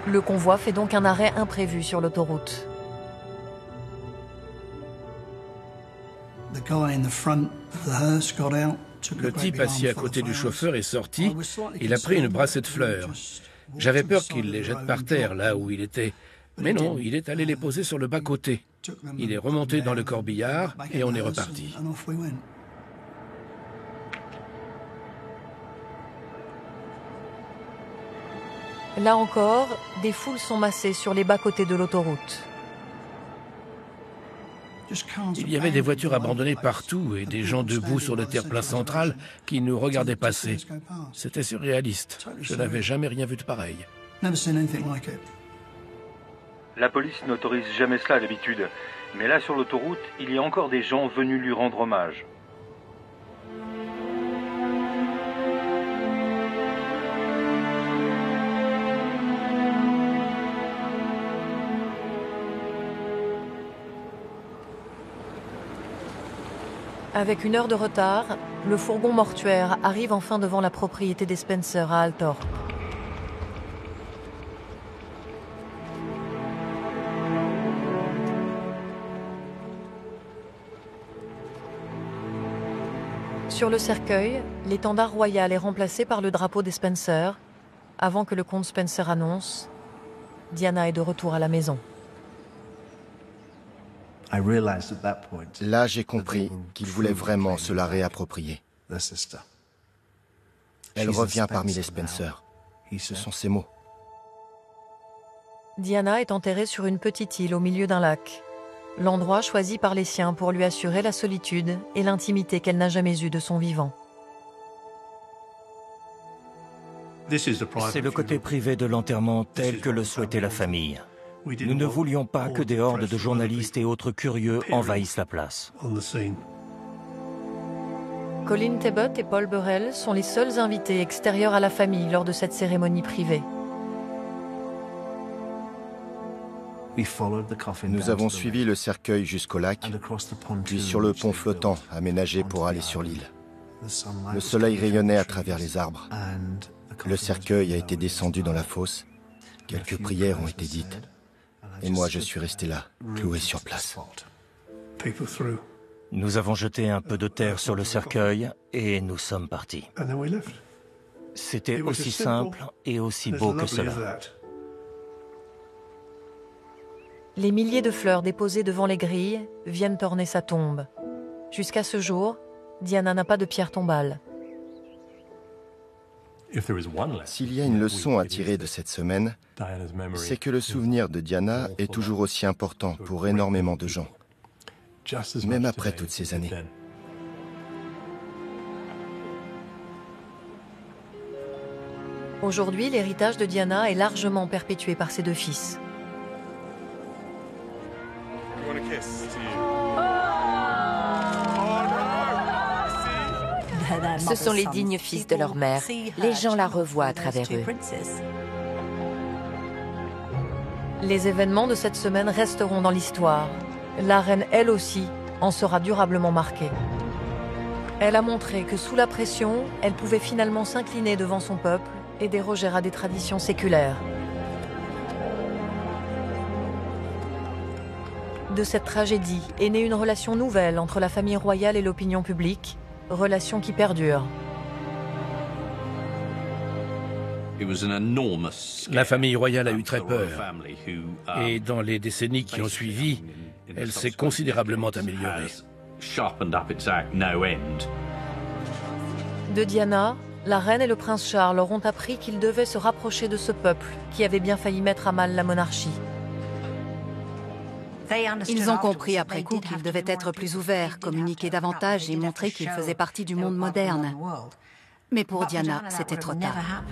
Le convoi fait donc un arrêt imprévu sur l'autoroute. Le type assis à côté du chauffeur est sorti. Il a pris une brassée de fleurs. J'avais peur qu'il les jette par terre, là où il était. Mais non, il est allé les poser sur le bas-côté. Il est remonté dans le corbillard et on est reparti. Là encore, des foules sont massées sur les bas-côtés de l'autoroute. Il y avait des voitures abandonnées partout et des gens debout sur le terre-plein central qui nous regardaient passer. C'était surréaliste. Je n'avais jamais rien vu de pareil. La police n'autorise jamais cela d'habitude. Mais là, sur l'autoroute, il y a encore des gens venus lui rendre hommage. Avec 1 heure de retard, le fourgon mortuaire arrive enfin devant la propriété des Spencer à Althorp. Sur le cercueil, l'étendard royal est remplacé par le drapeau des Spencer, avant que le comte Spencer annonce « Diana est de retour à la maison ». Là, j'ai compris qu'il voulait vraiment se la réapproprier. Elle revient parmi les Spencer. Ce sont ses mots. Diana est enterrée sur une petite île au milieu d'un lac. L'endroit choisi par les siens pour lui assurer la solitude et l'intimité qu'elle n'a jamais eue de son vivant. C'est le côté privé de l'enterrement tel que le souhaitait la famille. Nous ne voulions pas que des hordes de journalistes et autres curieux envahissent la place. Colin Tebbutt et Paul Burrell sont les seuls invités extérieurs à la famille lors de cette cérémonie privée. Nous avons suivi le cercueil jusqu'au lac, puis sur le pont flottant aménagé pour aller sur l'île. Le soleil rayonnait à travers les arbres. Le cercueil a été descendu dans la fosse. Quelques prières ont été dites. Et moi, je suis resté là, cloué sur place. Nous avons jeté un peu de terre sur le cercueil et nous sommes partis. C'était aussi simple et aussi beau que cela. Les milliers de fleurs déposées devant les grilles viennent orner sa tombe. Jusqu'à ce jour, Diana n'a pas de pierre tombale. S'il y a une leçon à tirer de cette semaine, c'est que le souvenir de Diana est toujours aussi important pour énormément de gens, même après toutes ces années. Aujourd'hui, l'héritage de Diana est largement perpétué par ses deux fils. Ce sont les dignes fils de leur mère. Les gens la revoient à travers eux. Les événements de cette semaine resteront dans l'histoire. La reine, elle aussi, en sera durablement marquée. Elle a montré que sous la pression, elle pouvait finalement s'incliner devant son peuple et déroger à des traditions séculaires. De cette tragédie est née une relation nouvelle entre la famille royale et l'opinion publique, relation qui perdure. La famille royale a eu très peur. Et dans les décennies qui ont suivi, elle s'est considérablement améliorée. De Diana, la reine et le prince Charles leur ont appris qu'ils devaient se rapprocher de ce peuple qui avait bien failli mettre à mal la monarchie. Ils ont compris après coup qu'ils devaient être plus ouverts, communiquer davantage et montrer qu'ils faisaient partie du monde moderne. Mais pour Diana, c'était trop tard.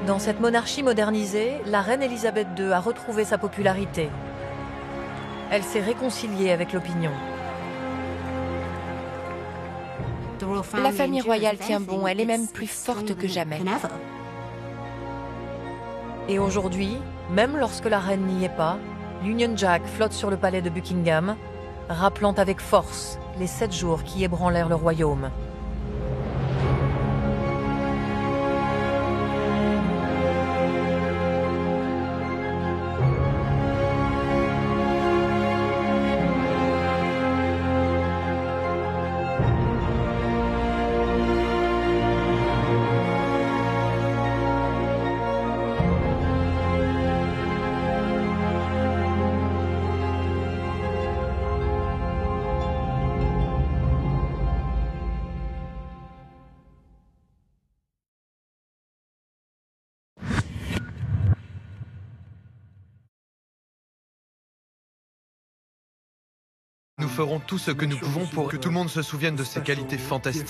Dans cette monarchie modernisée, la reine Elisabeth II a retrouvé sa popularité. Elle s'est réconciliée avec l'opinion. La famille royale tient bon, elle est même plus forte que jamais. Et aujourd'hui, même lorsque la reine n'y est pas, l'Union Jack flotte sur le palais de Buckingham, rappelant avec force les 7 jours qui ébranlèrent le royaume. Nous ferons tout ce que nous pouvons pour que tout le monde se souvienne de ses qualités fantastiques.